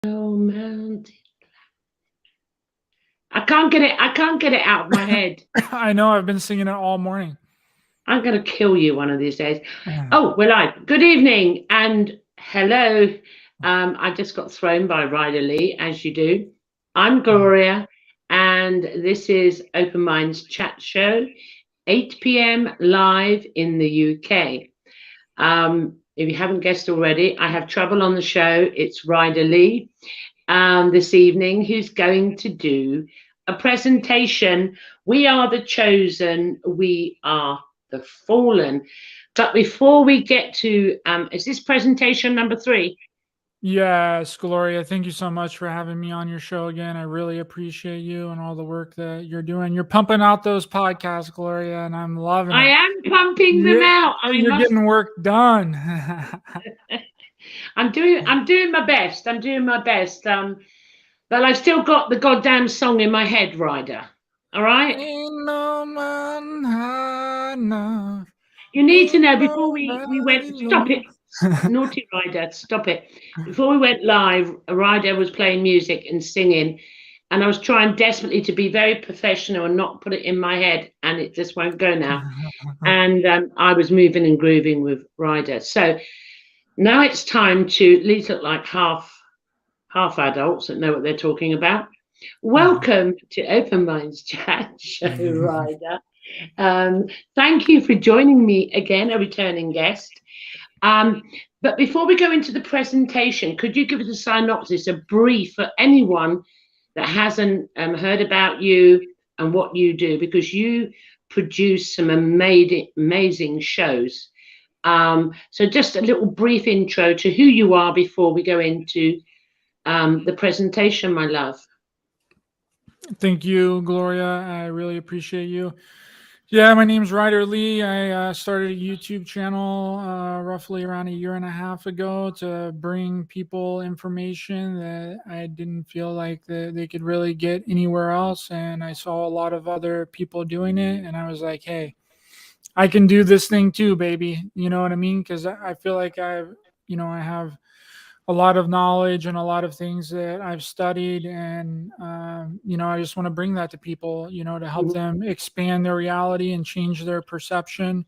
Oh, mountain. I can't get it. I can't get it out of my head. I know. I've been singing it all morning. I'm going to kill you one of these days. Oh, we're live. Good evening and hello. I just got thrown by Ryder Lee, as you do. I'm Gloria, and this is Open Minds Chat Show, 8 p.m. live in the UK. If you haven't guessed already, I have trouble on the show. It's Ryder Lee this evening, who's going to do a presentation. We are the chosen, we are the fallen. But before we get to, is this presentation number 3? Yes, Gloria, thank you so much for having me on your show again. I really appreciate you and all the work that you're doing. You're pumping out those podcasts, Gloria, and I'm loving I it. am pumping them You're, out. you're getting work done. I'm doing my best. I'm doing my best. But I've still got the goddamn song in my head, Ryder. All right? Ain't no man high enough. You need to Ain't know before we went, nobody stop it. low. Naughty Ryder, stop it. Before we went live, Ryder was playing music and singing, and I was trying desperately to be very professional and not put it in my head, and it just won't go now. And I was moving and grooving with Ryder. So now it's time to at least look like half adults that know what they're talking about. Welcome to Open Minds Chat Show, Ryder. Thank you for joining me again, a returning guest. But before we go into the presentation, could you give us a synopsis, a brief for anyone that hasn't heard about you and what you do? Because you produce some amazing shows. So just a little brief intro to who you are before we go into the presentation, my love. Thank you, Gloria. I really appreciate you. Yeah, my name's Ryder Lee. I started a YouTube channel roughly around a year and a half ago to bring people information that I didn't feel like they could really get anywhere else. And I saw a lot of other people doing it. And I was like, hey, I can do this thing too, baby. You know what I mean? Because I feel like I have a lot of knowledge and a lot of things that I've studied, and I just want to bring that to people, to help them expand their reality and change their perception,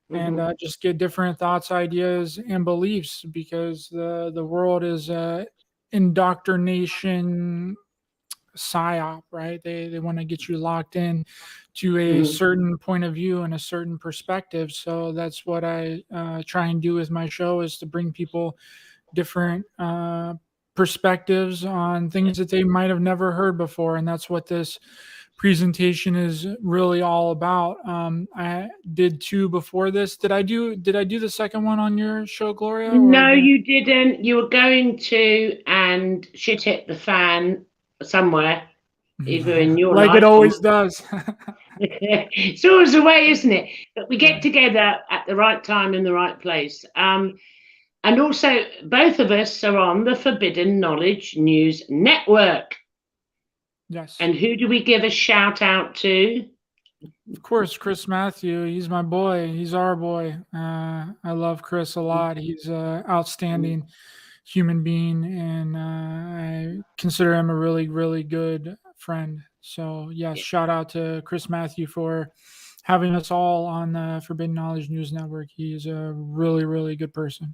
and just get different thoughts, ideas, and beliefs, because the world is indoctrination psyop, right? They want to get you locked in to a certain point of view and a certain perspective. So that's what I try and do with my show, is to bring people different perspectives on things that they might have never heard before, and that's what this presentation is really all about. I did 2 before this. Did I do the second one on your show, Gloria? No, you didn't. You were going to, and shit hit the fan somewhere, either in your like life, it always does. It's always the way, isn't it? But we get together at the right time in the right place. And also, both of us are on the Forbidden Knowledge News Network. Yes. And who do we give a shout out to? Of course, Chris Matthew. He's my boy. He's our boy. I love Chris a lot. He's an outstanding human being, and I consider him a really, really good friend. So, yes, shout out to Chris Matthew for having us all on the Forbidden Knowledge News Network. He's a really, really good person.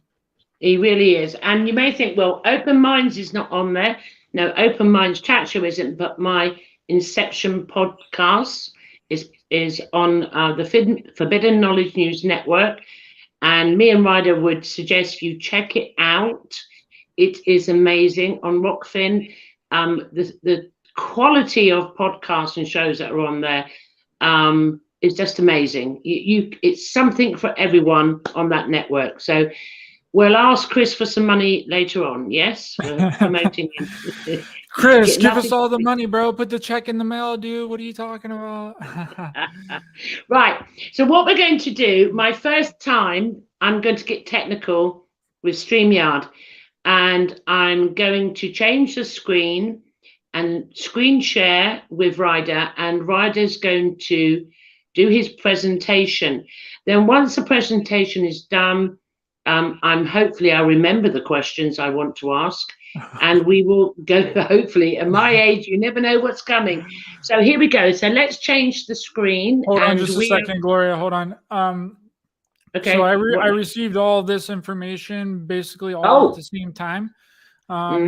He really is. And you may think, well, Open Minds is not on there. No, Open Minds Chat Show isn't, but my Inception podcast is on the Forbidden Knowledge News Network. And me and Ryder would suggest you check it out. It is amazing on Rockfin. The quality of podcasts and shows that are on there is just amazing. It's something for everyone on that network. So we'll ask Chris for some money later on. Yes, we're promoting him. Chris, give us all the money, bro. Put the check in the mail, dude. What are you talking about? Right. So what we're going to do, my first time, I'm going to get technical with StreamYard, and I'm going to change the screen and screen share with Ryder, and Ryder's going to do his presentation. Then once the presentation is done, I'll remember the questions I want to ask, and we will go, hopefully. At my age, you never know what's coming. So here we go. So let's change the screen. Hold on And just a second, Gloria. Hold on. So okay. I received all this information basically all at Oh. the same time.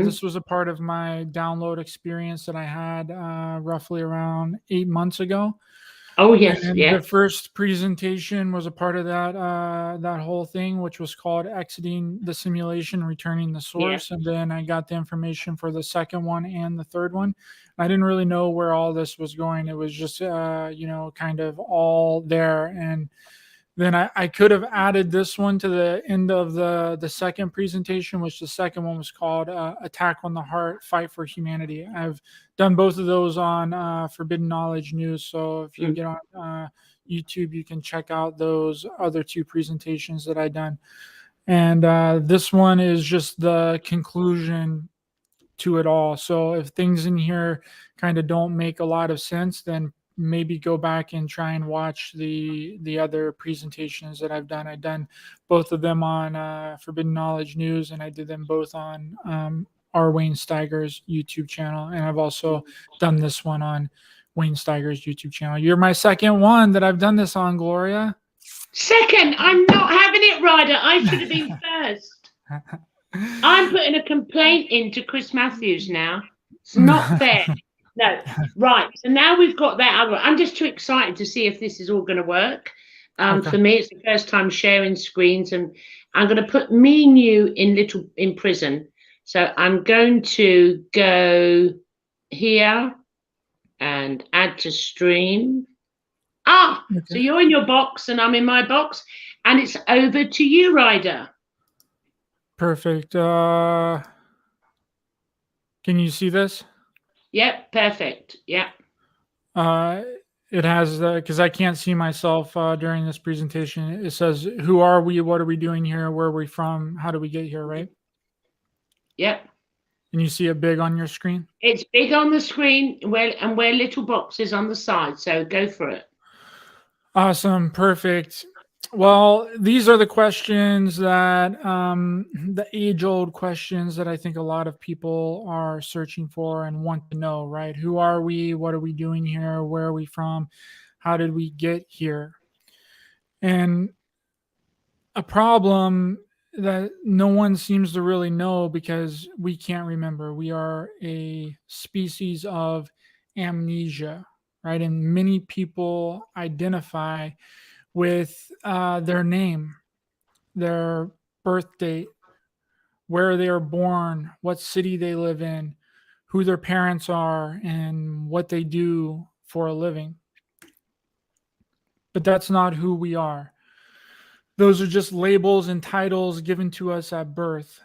This was a part of my download experience that I had roughly around 8 months ago. Oh, yes. And Yeah. the first presentation was a part of that whole thing, which was called Exiting the Simulation, Returning the Source. And then I got the information for the second one and the third one. I didn't really know where all this was going. It was just, kind of all there. And then I could have added this one to the end of the second presentation, which the second one was called Attack on the Heart, Fight for Humanity. I've done both of those on Forbidden Knowledge News. So if you get on YouTube, you can check out those other two presentations that I've done. And this one is just the conclusion to it all. So if things in here kind of don't make a lot of sense, then maybe go back and try and watch the other presentations that I've done. I've done both of them on Forbidden Knowledge News, and I did them both on our Wayne Steiger's YouTube channel. And I've also done this one on Wayne Steiger's YouTube channel. You're my second one that I've done this on, Gloria. Second, I'm not having it, Ryder. I should have been first. I'm putting a complaint into Chris Matthews now. It's not fair. No, right. So now we've got that. I'm just too excited to see if this is all going to work. Okay. For me, it's the first time sharing screens, and I'm going to put me and you in prison. So I'm going to go here and add to stream. Okay. So you're in your box and I'm in my box, and it's over to you, Ryder. Perfect. Can you see this? Yep, perfect. Yep. It has because I can't see myself during this presentation. It says, "Who are we? What are we doing here? Where are we from? How do we get here?" Right? Yep. And you see it big on your screen? It's big on the screen, and we're little boxes on the side. So go for it. Awesome. Perfect. Well, these are the questions that the age-old questions that I think a lot of people are searching for and want to know, right? Who are we? What are we doing here? Where are we from? How did we get here? And a problem that no one seems to really know because we can't remember. We are a species of amnesia, right? And many people identify with their name, their birth date, where they are born, what city they live in, who their parents are, and what they do for a living. But that's not who we are. Those are just labels and titles given to us at birth.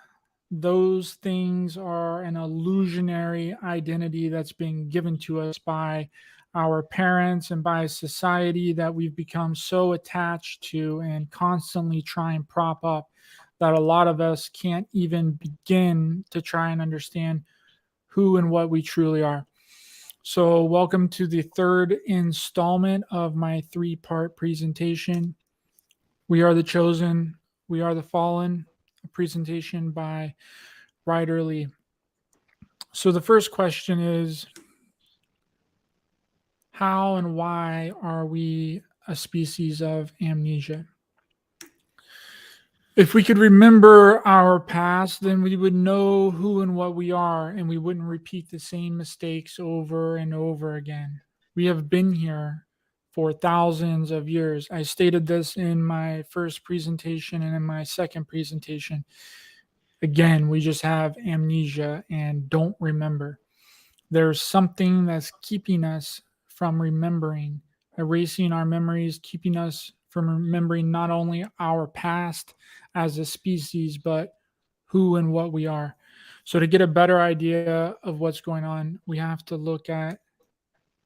Those things are an illusionary identity that's being given to us by our parents and by society that we've become so attached to and constantly try and prop up that a lot of us can't even begin to try and understand who and what we truly are. So welcome to the third installment of my 3-part presentation. We are the chosen, we are the fallen, a presentation by Ryder Lee. So the first question is, how and why are we a species of amnesia? If we could remember our past, then we would know who and what we are, and we wouldn't repeat the same mistakes over and over again. We have been here for thousands of years. I stated this in my first presentation and in my second presentation. Again, we just have amnesia and don't remember. There's something that's keeping us from remembering, erasing our memories, keeping us from remembering not only our past as a species, but who and what we are. So to get a better idea of what's going on, we have to look at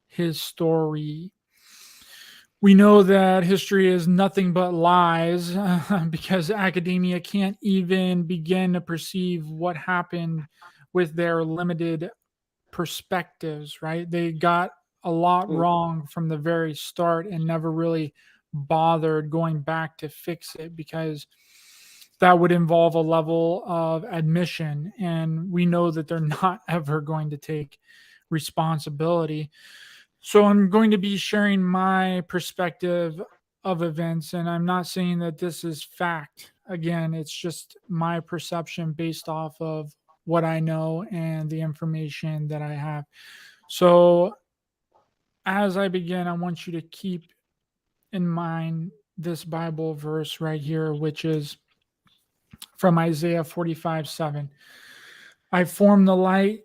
his story. We know that history is nothing but lies because academia can't even begin to perceive what happened with their limited perspectives, right? They got a lot wrong from the very start and never really bothered going back to fix it because that would involve a level of admission, and we know that they're not ever going to take responsibility. So I'm going to be sharing my perspective of events, and I'm not saying that this is fact. Again, it's just my perception based off of what I know and the information that I have. So as I begin, I want you to keep in mind this Bible verse right here, which is from Isaiah 45:7. I form the light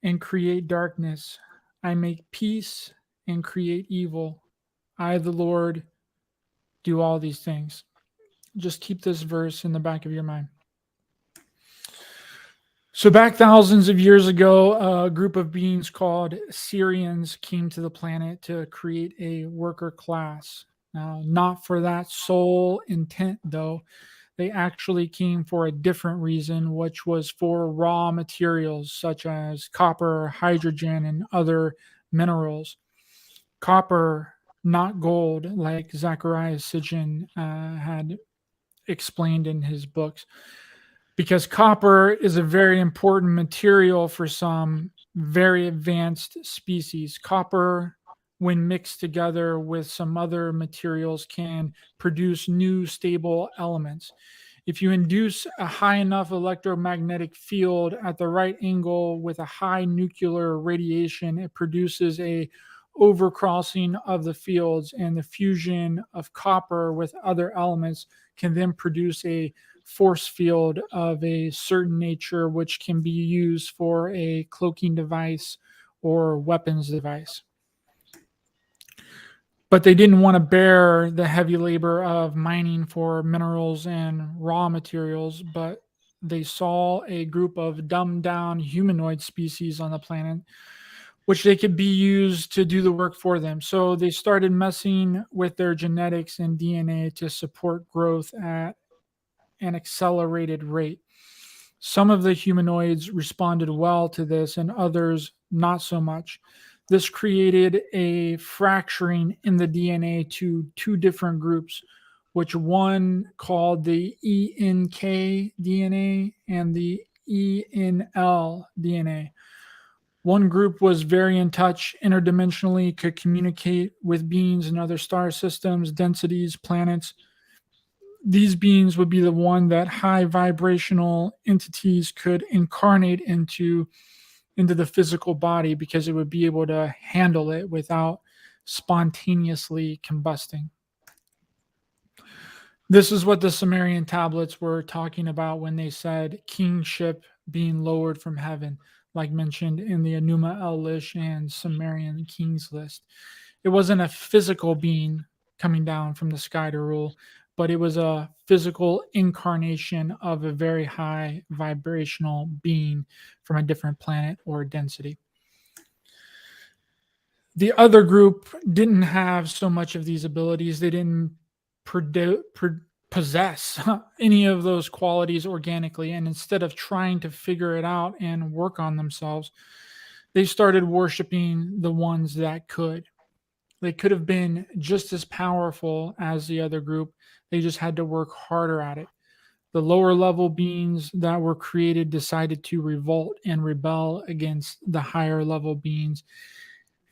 and create darkness. I make peace and create evil. I, the Lord, do all these things. Just keep this verse in the back of your mind. So, back thousands of years ago, a group of beings called Syrians came to the planet to create a worker class. Now, not for that sole intent, though. They actually came for a different reason, which was for raw materials such as copper, hydrogen, and other minerals. Copper, not gold, like Zacharias Sitchin had explained in his books, because copper is a very important material for some very advanced species. Copper, when mixed together with some other materials, can produce new stable elements. If you induce a high enough electromagnetic field at the right angle with a high nuclear radiation, it produces a overcrossing of the fields, and the fusion of copper with other elements can then produce a force field of a certain nature, which can be used for a cloaking device or weapons device. But they didn't want to bear the heavy labor of mining for minerals and raw materials, but they saw a group of dumbed down humanoid species on the planet, which they could be used to do the work for them. So they started messing with their genetics and DNA to support growth at an accelerated rate. Some of the humanoids responded well to this, and others not so much. This created a fracturing in the DNA to two different groups, which one called the ENK DNA and the ENL DNA. One group was very in touch interdimensionally, could communicate with beings in other star systems, densities, planets. These beings would be the one that high vibrational entities could incarnate into the physical body, because it would be able to handle it without spontaneously combusting. This is what the Sumerian tablets were talking about when they said kingship being lowered from heaven, like mentioned in the Enuma Elish and Sumerian Kings list. It wasn't a physical being coming down from the sky to rule, but it was a physical incarnation of a very high vibrational being from a different planet or density. The other group didn't have so much of these abilities. They didn't possess any of those qualities organically, and instead of trying to figure it out and work on themselves, they started worshiping the ones that could. They could have been just as powerful as the other group. They just had to work harder at it. The lower level beings that were created decided to revolt and rebel against the higher level beings.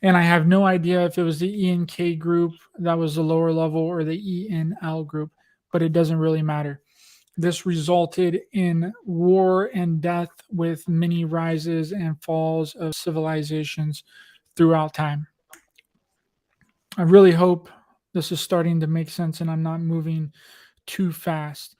And I have no idea if it was the ENK group that was the lower level or the ENL group, but it doesn't really matter. This resulted in war and death, with many rises and falls of civilizations throughout time. I really hope this is starting to make sense and I'm not moving too fast.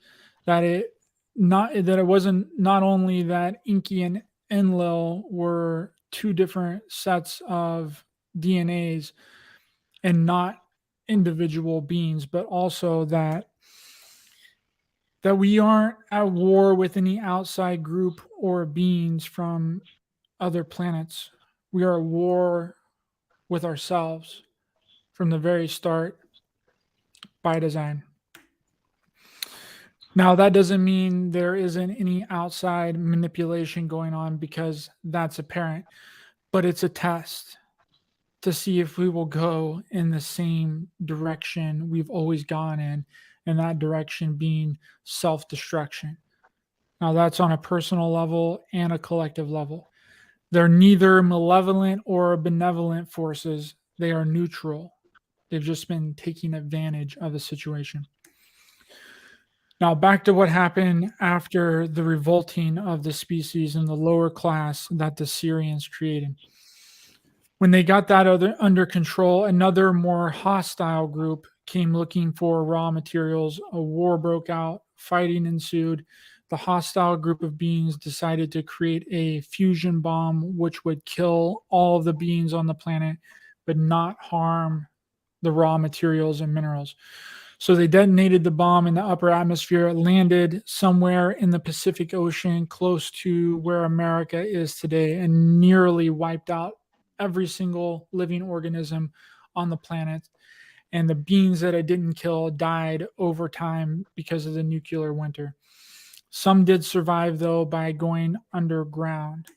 That it wasn't not only that Inky and Enlil were two different sets of DNAs and not individual beings, but also that we aren't at war with any outside group or beings from other planets. We are at war with ourselves from the very start, by design. Now, that doesn't mean there isn't any outside manipulation going on, because that's apparent, but it's a test to see if we will go in the same direction we've always gone in, and that direction being self-destruction. Now, that's on a personal level and a collective level. They're neither malevolent or benevolent forces. They are neutral. They've just been taking advantage of the situation. Now, back to what happened after the revolting of the species in the lower class that the Syrians created. When they got that under control, another more hostile group came looking for raw materials. A war broke out, fighting ensued. The hostile group of beings decided to create a fusion bomb which would kill all of the beings on the planet, but not harm the raw materials and minerals. So they detonated the bomb in the upper atmosphere. It landed somewhere in the Pacific Ocean, close to where America is today, and nearly wiped out every single living organism on the planet. And the beings that it didn't kill died over time because of the nuclear winter. Some did survive, though, by going underground.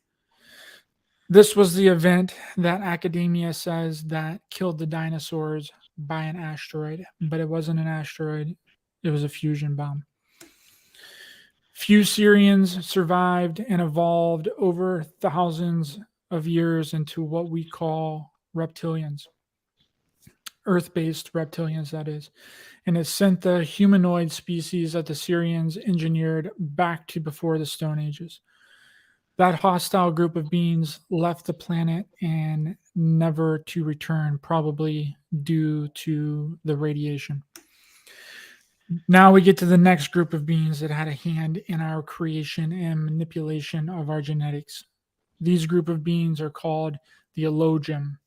This was the event that academia says that killed the dinosaurs by an asteroid, but it wasn't an asteroid. It was a fusion bomb. Few Syrians survived and evolved over thousands of years into what we call reptilians. Earth-based reptilians, that is. And it sent the humanoid species that the Syrians engineered back to before the Stone Ages. That hostile group of beings left the planet and never to return, probably due to the radiation. Now we get to the next group of beings that had a hand in our creation and manipulation of our genetics. These group of beings are called the Elohim.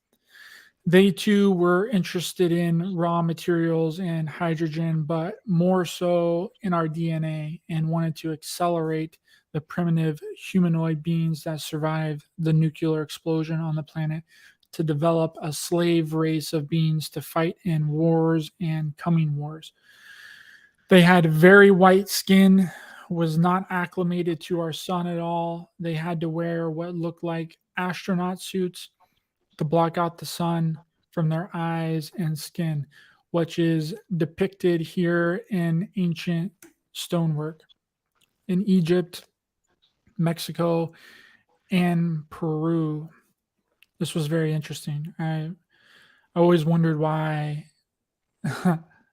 They too were interested in raw materials and hydrogen, but more so in our DNA, and wanted to accelerate the primitive humanoid beings that survived the nuclear explosion on the planet to develop a slave race of beings to fight in wars and coming wars. They had very white skin, was not acclimated to our sun at all. They had to wear what looked like astronaut suits to block out the sun from their eyes and skin, which is depicted here in ancient stonework in Egypt, Mexico, and Peru. This was very interesting. I always wondered why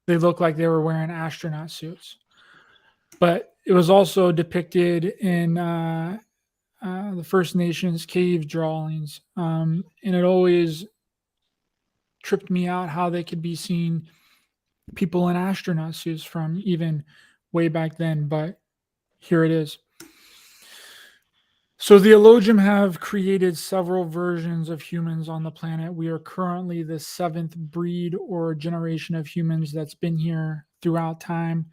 they looked like they were wearing astronaut suits. But it was also depicted in the First Nations cave drawings. And it always tripped me out how they could be seeing people in astronaut suits from even way back then. But here it is. So the Elohim have created several versions of humans on the planet. We are currently the 7th breed or generation of humans that's been here throughout time.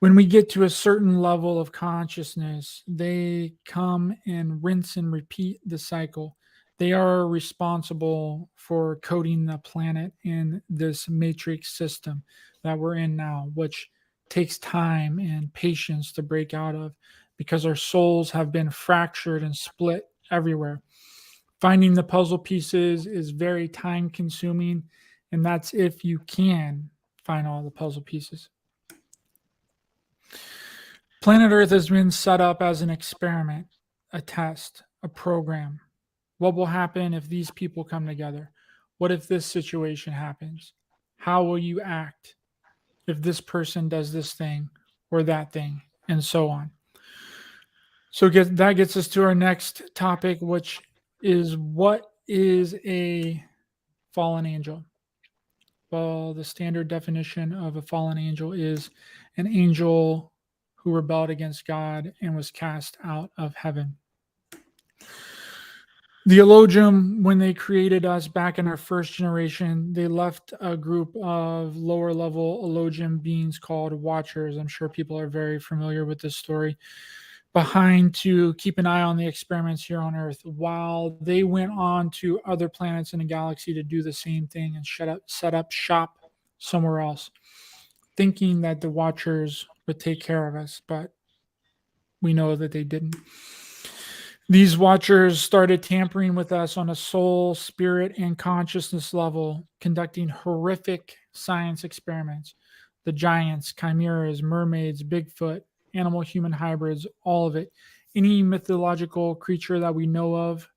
When we get to a certain level of consciousness, they come and rinse and repeat the cycle. They are responsible for coding the planet in this matrix system that we're in now, which takes time and patience to break out of, because our souls have been fractured and split everywhere. Finding the puzzle pieces is very time consuming, and that's if you can find all the puzzle pieces. Planet Earth has been set up as an experiment, a test, a program. What will happen if these people come together? What if this situation happens? How will you act if this person does this thing or that thing, and so on? So that gets us to our next topic, which is, what is a fallen angel? Well, the standard definition of a fallen angel is an angel who rebelled against God and was cast out of heaven. The Elohim, when they created us back in our first generation, they left a group of lower level Elohim beings called Watchers. I'm sure people are very familiar with this story. Behind to keep an eye on the experiments here on Earth, while they went on to other planets in the galaxy to do the same thing and set up shop somewhere else, thinking that the Watchers would take care of us, but we know that they didn't. These Watchers started tampering with us on a soul, spirit, and consciousness level, conducting horrific science experiments. the giants, chimeras, mermaids, Bigfoot, animal-human hybrids, all of it. Any mythological creature that we know of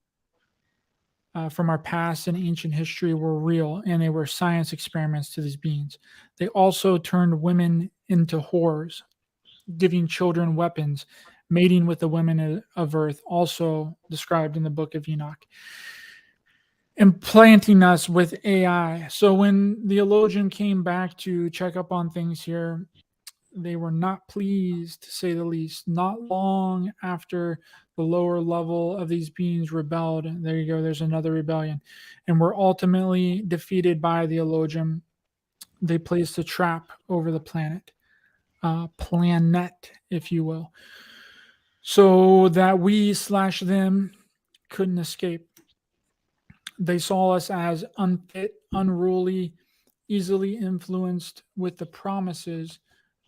from our past and ancient history were real, and they were science experiments to these beings. They also turned women into whores, giving children weapons, mating with the women of earth, also described in the book of Enoch, implanting us with AI. So when the Elohim came back to check up on things here, they were not pleased, to say the least. Not long after the lower level of these beings rebelled, there you go, there's another rebellion, and were ultimately defeated by the Elohim. They placed a trap over the planet, planet, if you will, so that we/them couldn't escape. They saw us as unfit, unruly, easily influenced with the promises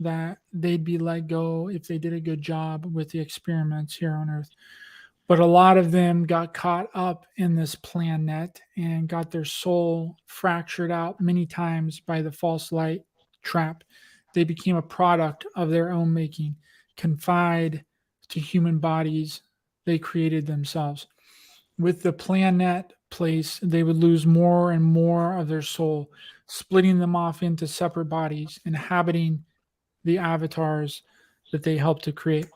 that they'd be let go if they did a good job with the experiments here on Earth. But a lot of them got caught up in this plan net and got their soul fractured out many times by the false light trap. They became a product of their own making, confined to human bodies they created themselves. With the plan net place, they would lose more and more of their soul, splitting them off into separate bodies, inhabiting the avatars that they helped to create.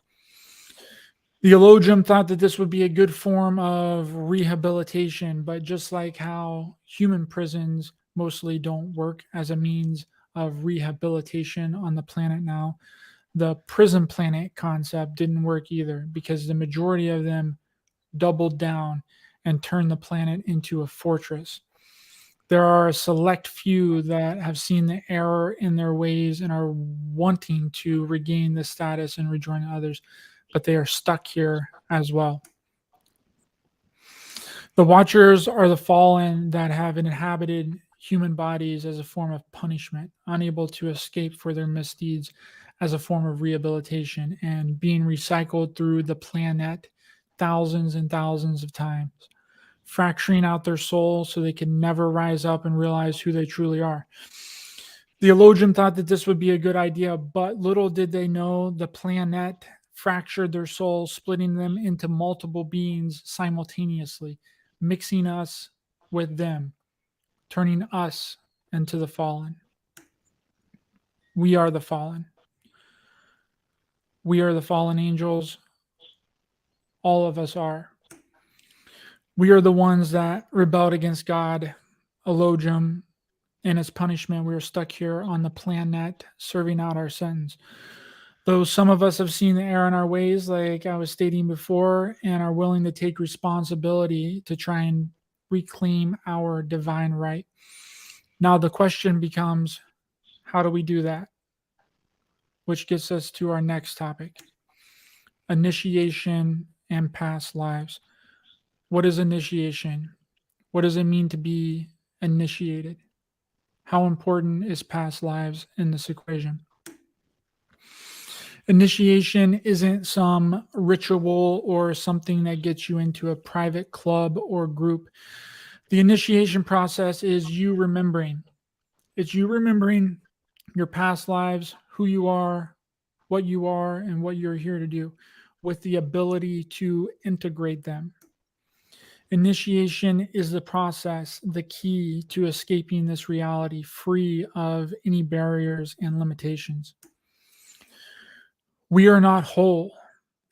The Elohim thought that this would be a good form of rehabilitation, but just like how human prisons mostly don't work as a means of rehabilitation on the planet now, the prison planet concept didn't work either, because the majority of them doubled down and turned the planet into a fortress. There are a select few that have seen the error in their ways and are wanting to regain the status and rejoin others, but they are stuck here as well. The Watchers are the fallen that have inhabited human bodies as a form of punishment, unable to escape for their misdeeds as a form of rehabilitation, and being recycled through the planet thousands and thousands of times, fracturing out their soul so they can never rise up and realize who they truly are. The Elohim thought that this would be a good idea, but little did they know the planet fractured their souls, splitting them into multiple beings simultaneously, mixing us with them, turning us into the fallen. We are the fallen. We are the fallen angels. All of us are. We are the ones that rebelled against God, Elohim, and as punishment, we are stuck here on the planet, serving out our sins. Though some of us have seen the error in our ways, like I was stating before, and are willing to take responsibility to try and reclaim our divine right. Now the question becomes, how do we do that? Which gets us to our next topic, initiation and past lives. What is initiation? What does it mean to be initiated? How important is past lives in this equation? Initiation isn't some ritual or something that gets you into a private club or group. The initiation process is you remembering. It's you remembering your past lives, who you are, and what you're here to do, with the ability to integrate them. Initiation is the process, the key to escaping this reality free of any barriers and limitations. We are not whole.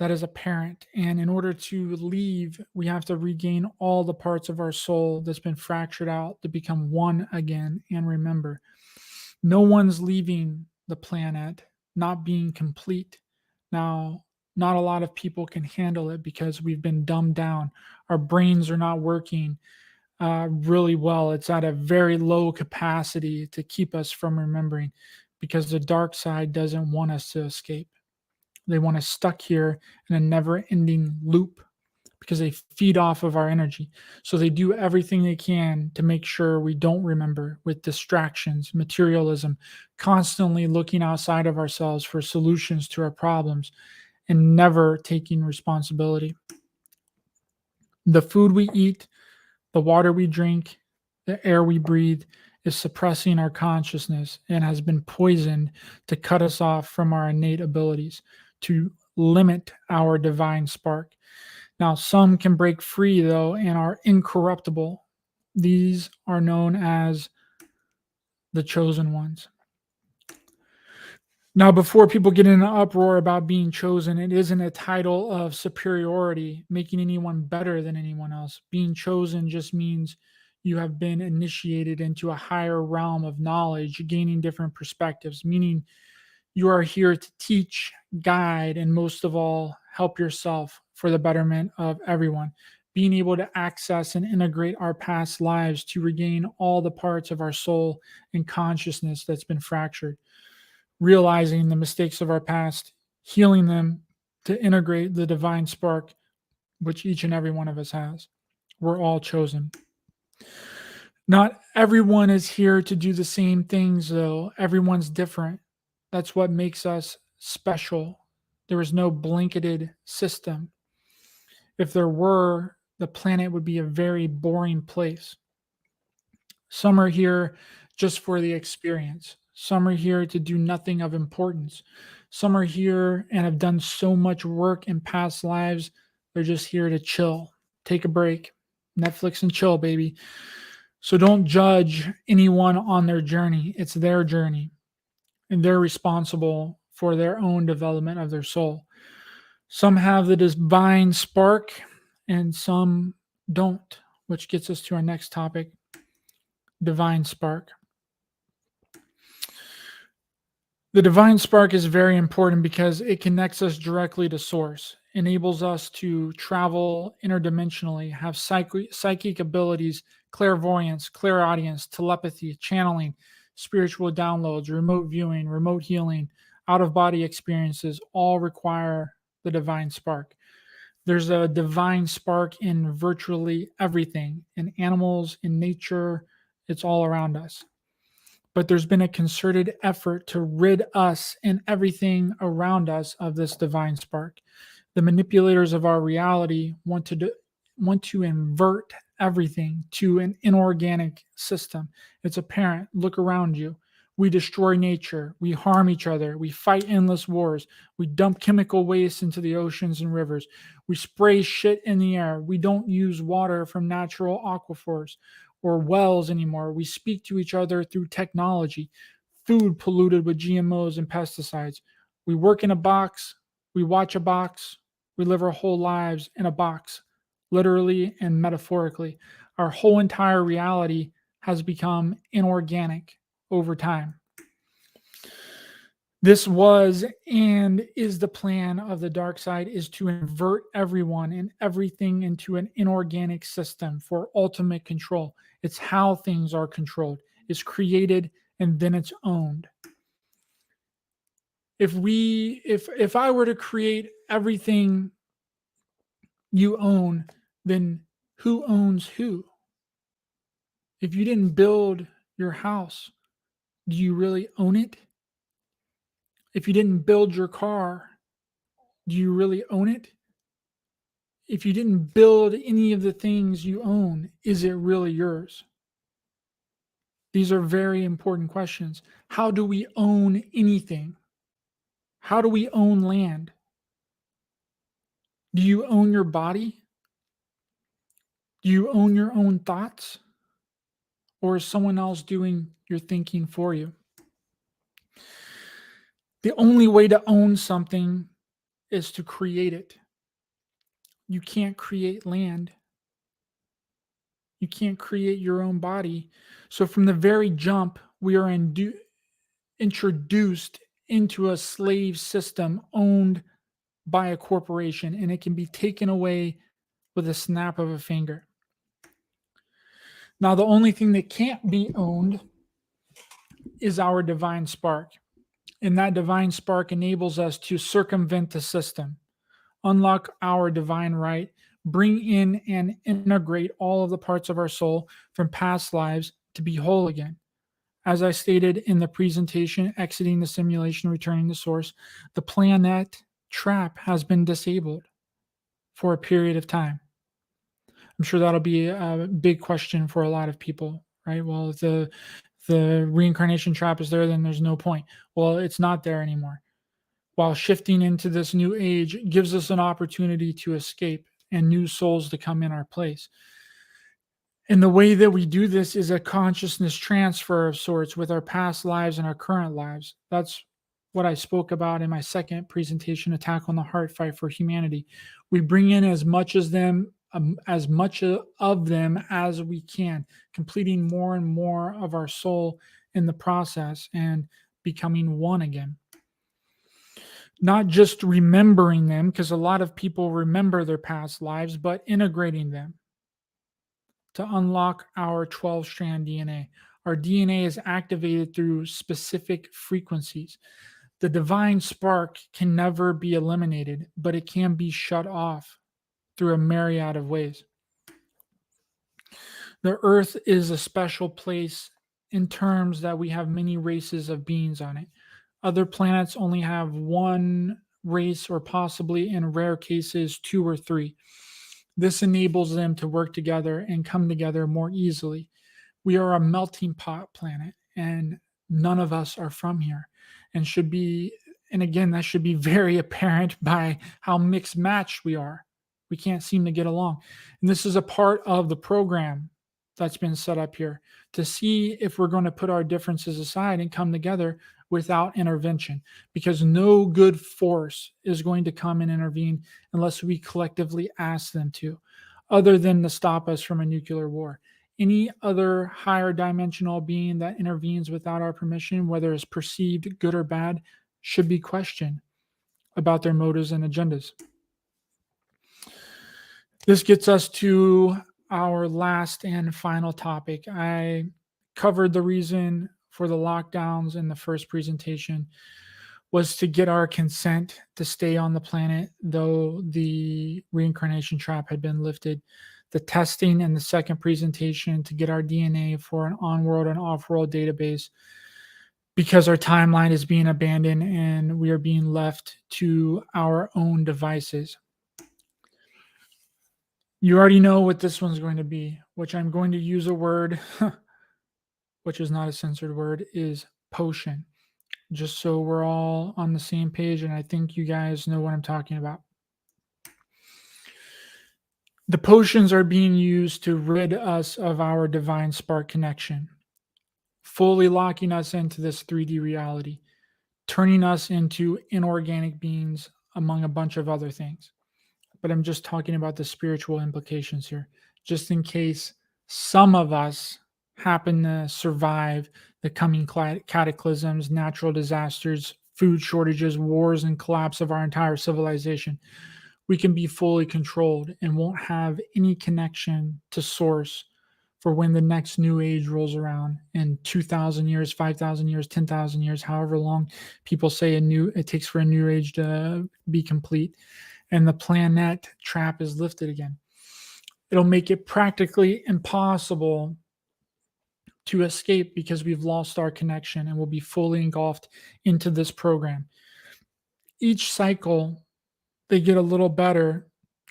That is apparent. And in order to leave, we have to regain all the parts of our soul that's been fractured out to become one again. And remember, no one's leaving the planet not being complete. Now, not a lot of people can handle it because we've been dumbed down. Our brains are not working really well. It's at a very low capacity to keep us from remembering, because the dark side doesn't want us to escape. They want us stuck here in a never-ending loop because they feed off of our energy. So they do everything they can to make sure we don't remember, with distractions, materialism, constantly looking outside of ourselves for solutions to our problems, and never taking responsibility. The food we eat, the water we drink, the air we breathe, is suppressing our consciousness and has been poisoned to cut us off from our innate abilities, to limit our divine spark. Now, some can break free, though, and are incorruptible. These are known as the chosen ones. Now, before people get in an uproar about being chosen, it isn't a title of superiority, making anyone better than anyone else. Being chosen just means you have been initiated into a higher realm of knowledge, gaining different perspectives, meaning you are here to teach, guide, and most of all, help yourself for the betterment of everyone. Being able to access and integrate our past lives to regain all the parts of our soul and consciousness that's been fractured. Realizing the mistakes of our past, healing them to integrate the divine spark which each and every one of us has. We're all chosen. Not everyone is here to do the same things, though. Everyone's different. That's what makes us special. There is no blanketed system. If there were, the planet would be a very boring place. Some are here just for the experience. Some are here to do nothing of importance. Some are here and have done so much work in past lives, they're just here to chill, take a break, Netflix and chill, baby. So don't judge anyone on their journey. It's their journey, and they're responsible for their own development of their soul. Some have the divine spark, and some don't, which gets us to our next topic, divine spark. The divine spark is very important because it connects us directly to source, enables us to travel interdimensionally, have psychic abilities, clairvoyance, clairaudience, telepathy, channeling, spiritual downloads, remote viewing, remote healing, out-of-body experiences, all require the divine spark. There's a divine spark in virtually everything, in animals, in nature, it's all around us. But there's been a concerted effort to rid us and everything around us of this divine spark. The manipulators of our reality want to invert everything to an inorganic system. It's apparent. Look around you. We destroy nature. We harm each other. We fight endless wars. We dump chemical waste into the oceans and rivers. We spray shit in the air. We don't use water from natural aquifers or wells anymore. We speak to each other through technology, food polluted with GMOs and pesticides. We work in a box, we watch a box, we live our whole lives in a box, literally and metaphorically. Our whole entire reality has become inorganic over time. This was and is the plan of the dark side, is to invert everyone and everything into an inorganic system for ultimate control. It's how things are controlled. It's created and then it's owned. If I were to create everything you own, then who owns who? If you didn't build your house, do you really own it? If you didn't build your car, do you really own it? If you didn't build any of the things you own, is it really yours? These are very important questions. How do we own anything? How do we own land? Do you own your body? Do you own your own thoughts? Or is someone else doing your thinking for you? The only way to own something is to create it. You can't create land. You can't create your own body. So from the very jump, we are introduced into a slave system owned by a corporation, and it can be taken away with a snap of a finger. Now, the only thing that can't be owned is our divine spark. And that divine spark enables us to circumvent the system, unlock our divine right, bring in and integrate all of the parts of our soul from past lives to be whole again. As I stated in the presentation, exiting the simulation, returning to source, the planet trap has been disabled for a period of time. I'm sure that'll be a big question for a lot of people, right? Well, the reincarnation trap is there, then there's no point. Well, it's not there anymore. While shifting into this new age gives us an opportunity to escape and new souls to come in our place. And the way that we do this is a consciousness transfer of sorts with our past lives and our current lives. That's what I spoke about in my second presentation, Attack on the Heart, Fight for Humanity. We bring in as much of them as we can, completing more and more of our soul in the process and becoming one again. Not just remembering them, because a lot of people remember their past lives, but integrating them to unlock our 12-strand DNA. Our DNA is activated through specific frequencies. The divine spark can never be eliminated, but it can be shut off through a myriad of ways. The Earth is a special place in terms that we have many races of beings on it. Other planets only have one race, or possibly in rare cases 2 or 3. This enables them to work together and come together more easily. We are a melting pot planet, and none of us are from here, and again, that should be very apparent by how mixed matched we are. We can't seem to get along. And this is a part of the program that's been set up here to see if we're going to put our differences aside and come together without intervention, because no good force is going to come and intervene unless we collectively ask them to, other than to stop us from a nuclear war. Any other higher dimensional being that intervenes without our permission, whether it's perceived good or bad, should be questioned about their motives and agendas. This gets us to our last and final topic. I covered the reason for the lockdowns in the first presentation was to get our consent to stay on the planet, though the reincarnation trap had been lifted. The testing in the second presentation to get our DNA for an on-world and off-world database, because our timeline is being abandoned and we are being left to our own devices. You already know what this one's going to be, which I'm going to use a word, which is not a censored word, is potion. Just so we're all on the same page, and I think you guys know what I'm talking about. The potions are being used to rid us of our divine spark connection, fully locking us into this 3D reality, turning us into inorganic beings, among a bunch of other things. But I'm just talking about the spiritual implications here, just in case some of us happen to survive the coming cataclysms, natural disasters, food shortages, wars, and collapse of our entire civilization. We can be fully controlled and won't have any connection to source for when the next new age rolls around in 2,000 years, 5,000 years, 10,000 years, however long people say it takes for a new age to be complete, and the planet trap is lifted again. It'll make it practically impossible to escape because we've lost our connection and will be fully engulfed into this program. Each cycle, they get a little better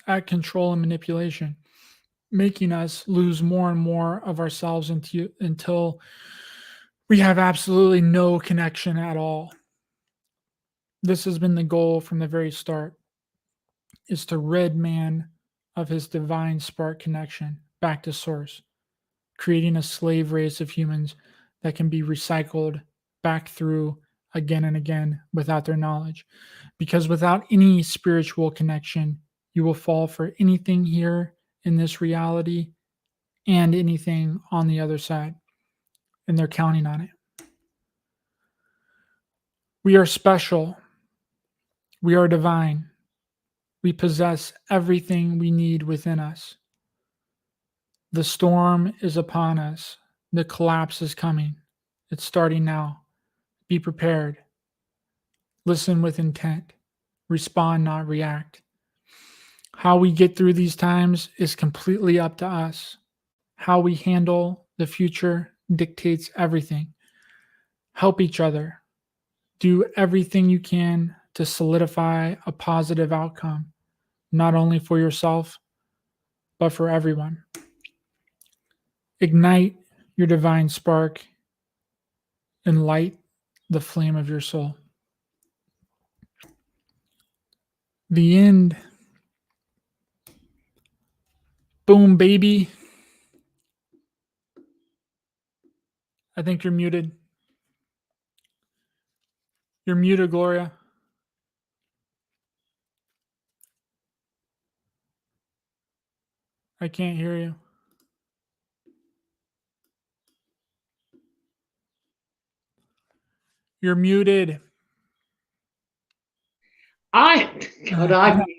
at control and manipulation, making us lose more and more of ourselves until we have absolutely no connection at all. This has been the goal from the very start, is to rid man of his divine spark connection back to source, creating a slave race of humans that can be recycled back through again and again without their knowledge. Because without any spiritual connection, you will fall for anything here in this reality and anything on the other side. And they're counting on it. We are special. We are divine. We possess everything we need within us. The storm is upon us. The collapse is coming. It's starting now. Be prepared. Listen with intent. Respond, not react. How we get through these times is completely up to us. How we handle the future dictates everything. Help each other. Do everything you can to solidify a positive outcome, not only for yourself, but for everyone. Ignite your divine spark and light the flame of your soul. The end. Boom, baby. I think you're muted. You're muted, Gloria. I can't hear you. You're muted. I'm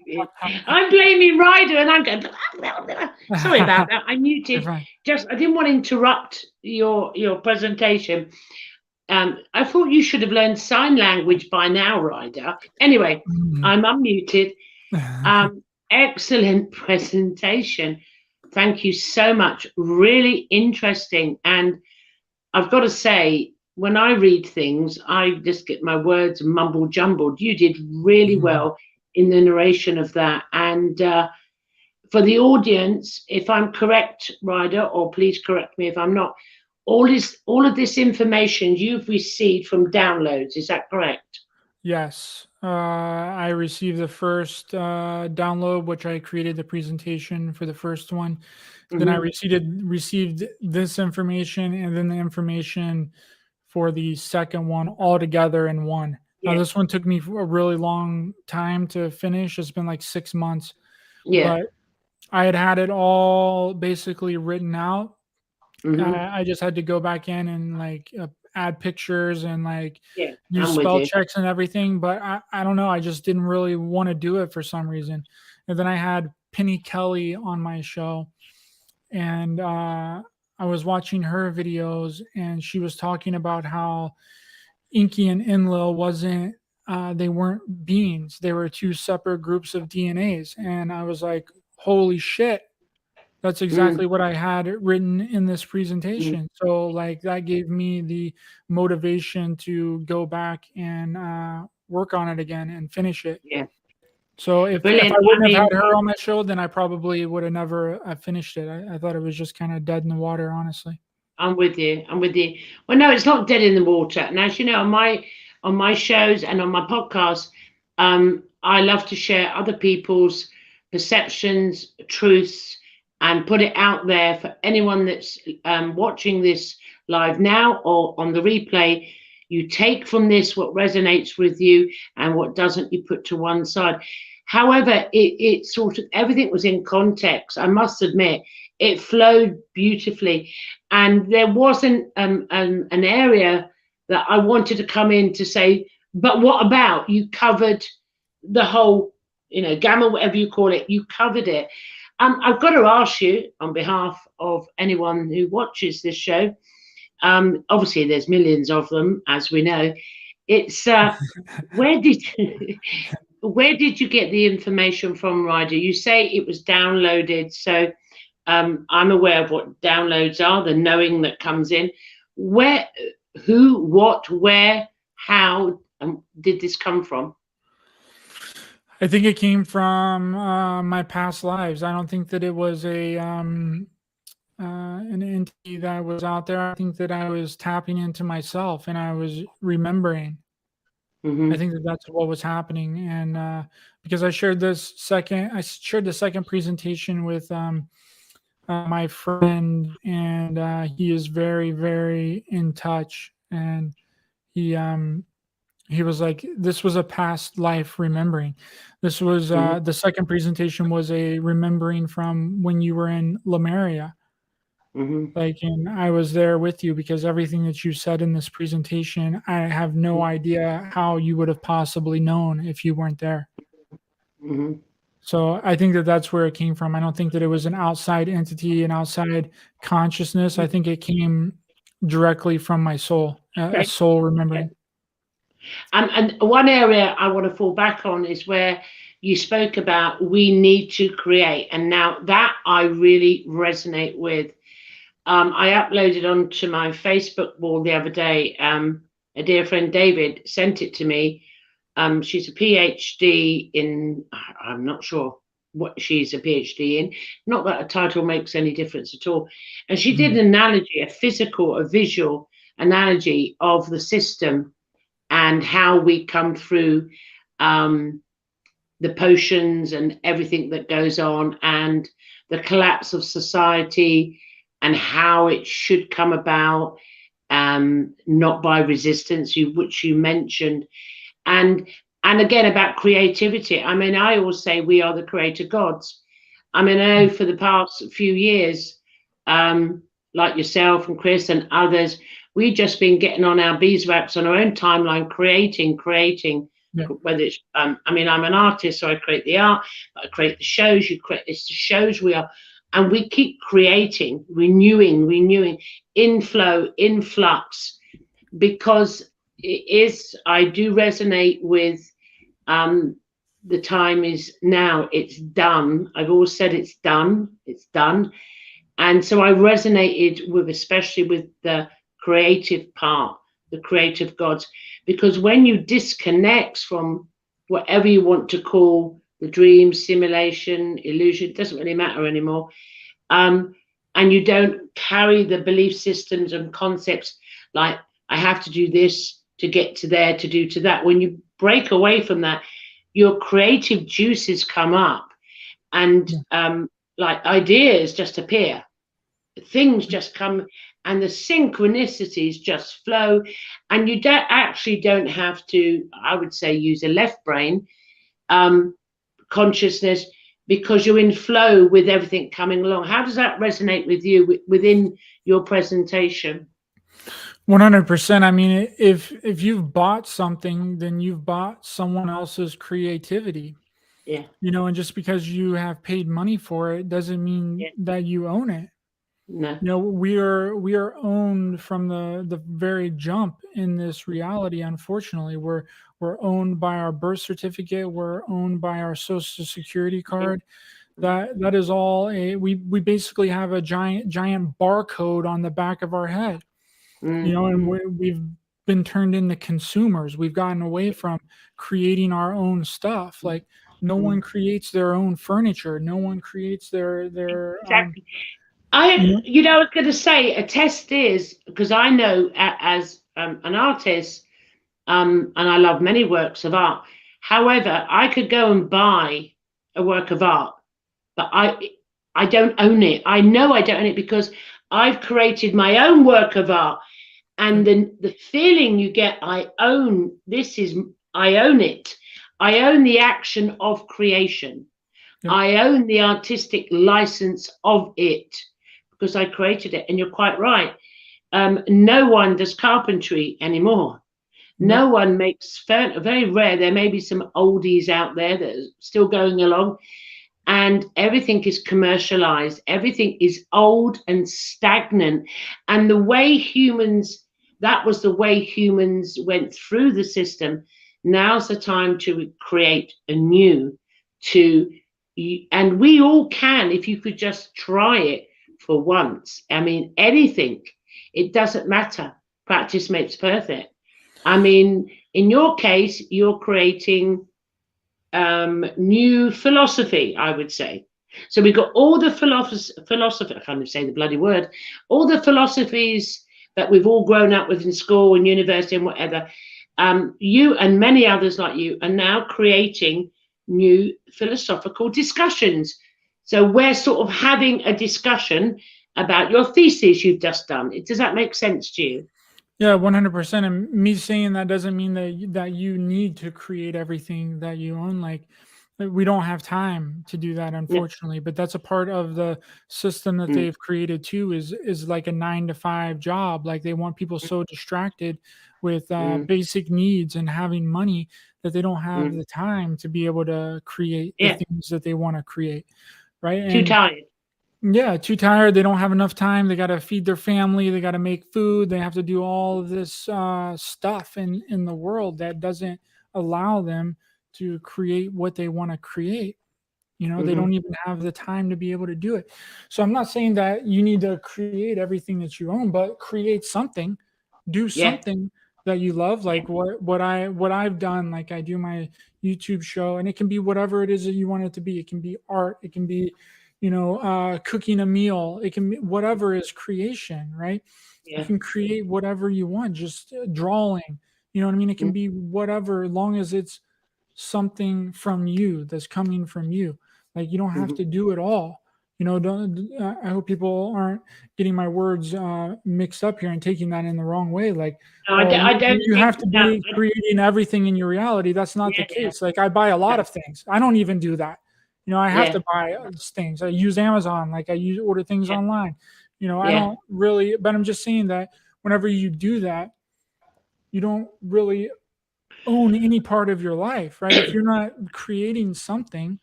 muted. I'm blaming Ryder, and I'm going. Sorry about that. I muted. I didn't want to interrupt your presentation. I thought you should have learned sign language by now, Ryder. Anyway, I'm unmuted. Excellent presentation. Thank you so much. Really interesting. And I've got to say, when I read things, I just get my words mumble jumbled. You did really well in the narration of that. And for the audience, if I'm correct, Ryder, or please correct me if I'm not, all of this information you've received from downloads. Is that correct? Yes. I received the first download, which I created the presentation for the first one. Then I received this information, and then the information for the second one all together in one. Yeah. Now, this one took me a really long time to finish. It's been like 6 months. Yeah. But I had it all basically written out. I just had to go back in and like add pictures and like use spell checks and everything. But I don't know. I just didn't really want to do it for some reason. And then I had Penny Kelly on my show, and I was watching her videos, and she was talking about how Inky and Enlil wasn't, they weren't beings. They were two separate groups of DNAs. And I was like, holy shit. That's exactly what I had written in this presentation. So like that gave me the motivation to go back and work on it again and finish it. Yeah. So if I wouldn't have had her on my show, then I probably would have never finished it. I thought it was just kind of dead in the water, honestly. I'm with you. Well, no, it's not dead in the water. And as you know, on my shows and on my podcast, I love to share other people's perceptions, truths, and put it out there for anyone that's watching this live now or on the replay. You take from this what resonates with you, and what doesn't, you put to one side. However, it sort of, everything was in context. I must admit, it flowed beautifully. And there wasn't an area that I wanted to come in to say, but what about? You covered the whole, gamma, whatever you call it, you covered it. I've got to ask you, on behalf of anyone who watches this show, obviously there's millions of them, as we know. It's where did you get the information from, Ryder? You say it was downloaded, so I'm aware of what downloads are, the knowing that comes in. Where, who, what, where, how did this come from? I think it came from my past lives. I don't think that it was an entity that was out there. I think that I was tapping into myself and I was remembering. I think that that's what was happening. And because I shared the second presentation with my friend, and he is very, very in touch. And he was like, this was a past life remembering. This was the second presentation was a remembering from when you were in Lemuria. Like, and I was there with you, because everything that you said in this presentation, I have no idea how you would have possibly known if you weren't there. So I think that that's where it came from. I don't think that it was an outside entity, an outside consciousness. I think it came directly from my soul, a soul remembering. And one area I want to fall back on is where you spoke about we need to create. And now that I really resonate with. I uploaded onto my Facebook wall the other day. A dear friend, David, sent it to me. She's a PhD in, I'm not sure what she's a PhD in. Not that a title makes any difference at all. And she did an analogy, a physical, a visual, analogy of the system and how we come through the potions and everything that goes on, and the collapse of society, and how it should come about, not by resistance, which you mentioned, and again about creativity. I mean, I always say we are the creator gods. I mean, I know for the past few years, like yourself and Chris and others, we've just been getting on our beeswax on our own timeline, creating. Yeah. Whether it's, I mean, I'm an artist, so I create the art, I create the shows, it's the shows we are, and we keep creating, renewing, inflow, influx, because I do resonate with, the time is now, it's done. I've always said it's done. And so I resonated with, especially with the creative part, the creative gods, because when you disconnect from whatever you want to call the dream, simulation, illusion, it doesn't really matter anymore, and you don't carry the belief systems and concepts like, I have to do this to get to there, to do to that. When you break away from that, your creative juices come up, and like ideas just appear, things just come, and the synchronicities just flow, and you don't have to, I would say, use a left brain consciousness, because you're in flow with everything coming along. How does that resonate with you within your presentation? 100%. I mean, if you've bought something, then you've bought someone else's creativity. Yeah. And just because you have paid money for it doesn't mean that you own it. No. We are owned from the very jump in this reality. Unfortunately, we're owned by our birth certificate. We're owned by our social security card. That is all. We basically have a giant barcode on the back of our head. And we've been turned into consumers. We've gotten away from creating our own stuff. Like, no one creates their own furniture. No one creates their exactly. I was going to say, a test is, because I know as an artist, and I love many works of art. However, I could go and buy a work of art, but I don't own it. I know I don't own it, because I've created my own work of art, and then the feeling you get, I own it. I own the action of creation. I own the artistic license of it, because I created it. And you're quite right. No one does carpentry anymore. No one makes furniture. Very rare. There may be some oldies out there that are still going along, and everything is commercialized. Everything is old and stagnant. And that was the way humans went through the system. Now's the time to create anew, and we all can, if you could just try it for once. I mean, anything, it doesn't matter. Practice makes perfect. I mean, in your case, you're creating new philosophy, I would say. So we've got all the philosophy, I can't even say the bloody word, all the philosophies that we've all grown up with in school and university and whatever. You and many others like you are now creating new philosophical discussions. So we're sort of having a discussion about your thesis you've just done. Does that make sense to you? Yeah, 100%. And me saying that doesn't mean that you need to create everything that you own. Like, we don't have time to do that, unfortunately. But that's a part of the system that they've created too. Is like a 9-to-5 job. Like, they want people so distracted with basic needs and having money that they don't have the time to be able to create the things that they want to create. Right? Too tired. Yeah, too tired. They don't have enough time. They got to feed their family. They got to make food. They have to do all of this stuff in the world that doesn't allow them to create what they want to create. They don't even have the time to be able to do it. So I'm not saying that you need to create everything that you own, but create something. Do something that you love, like what I've done. Like, I do my YouTube show, and it can be whatever it is that you want it to be. It can be art. It can be cooking a meal. It can be whatever is creation, right? Yeah. You can create whatever you want, just drawing. You know what I mean? It can be whatever, as long as it's something from you, that's coming from you. Like, you don't have to do it all. I hope people aren't getting my words mixed up here and taking that in the wrong way. Like, No, I don't you think have to be creating everything in your reality. That's not the case. Like, I buy a lot of things. I don't even do that. I have to buy things. I use Amazon. Like, I order things online. I don't really, but I'm just saying that whenever you do that, you don't really own any part of your life, right? If you're not creating something,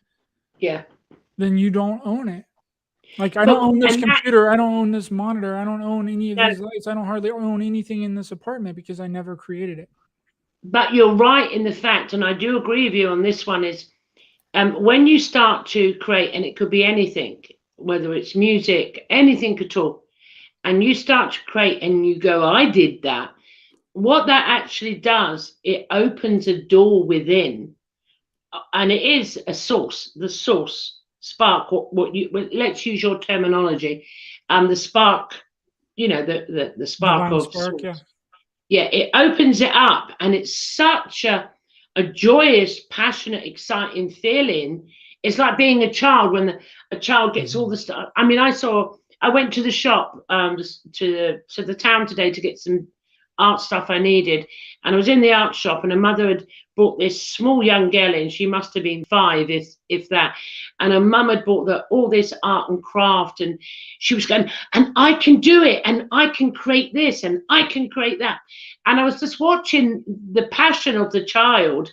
then you don't own it. Like, I don't own this computer. I don't own this monitor. I don't own any of these lights. I don't hardly own anything in this apartment because I never created it. But you're right in the fact, and I do agree with you on this one, is when you start to create, and it could be anything, whether it's music, anything at all, and you start to create and you go, I did that. What that actually does, it opens a door within, and it is a source, the source spark. Let's use your terminology, the spark. The spark Divine of spark, source. It opens it up, and it's such a joyous, passionate, exciting feeling. It's like being a child when a child gets all the stuff. I mean, I went to the shop to the town today to get some art stuff I needed, and I was in the art shop, and a mother had brought this small young girl in. She must have been 5, if that, and her mum had brought all this art and craft, and she was going, and I can do it, and I can create this, and I can create that. And I was just watching the passion of the child,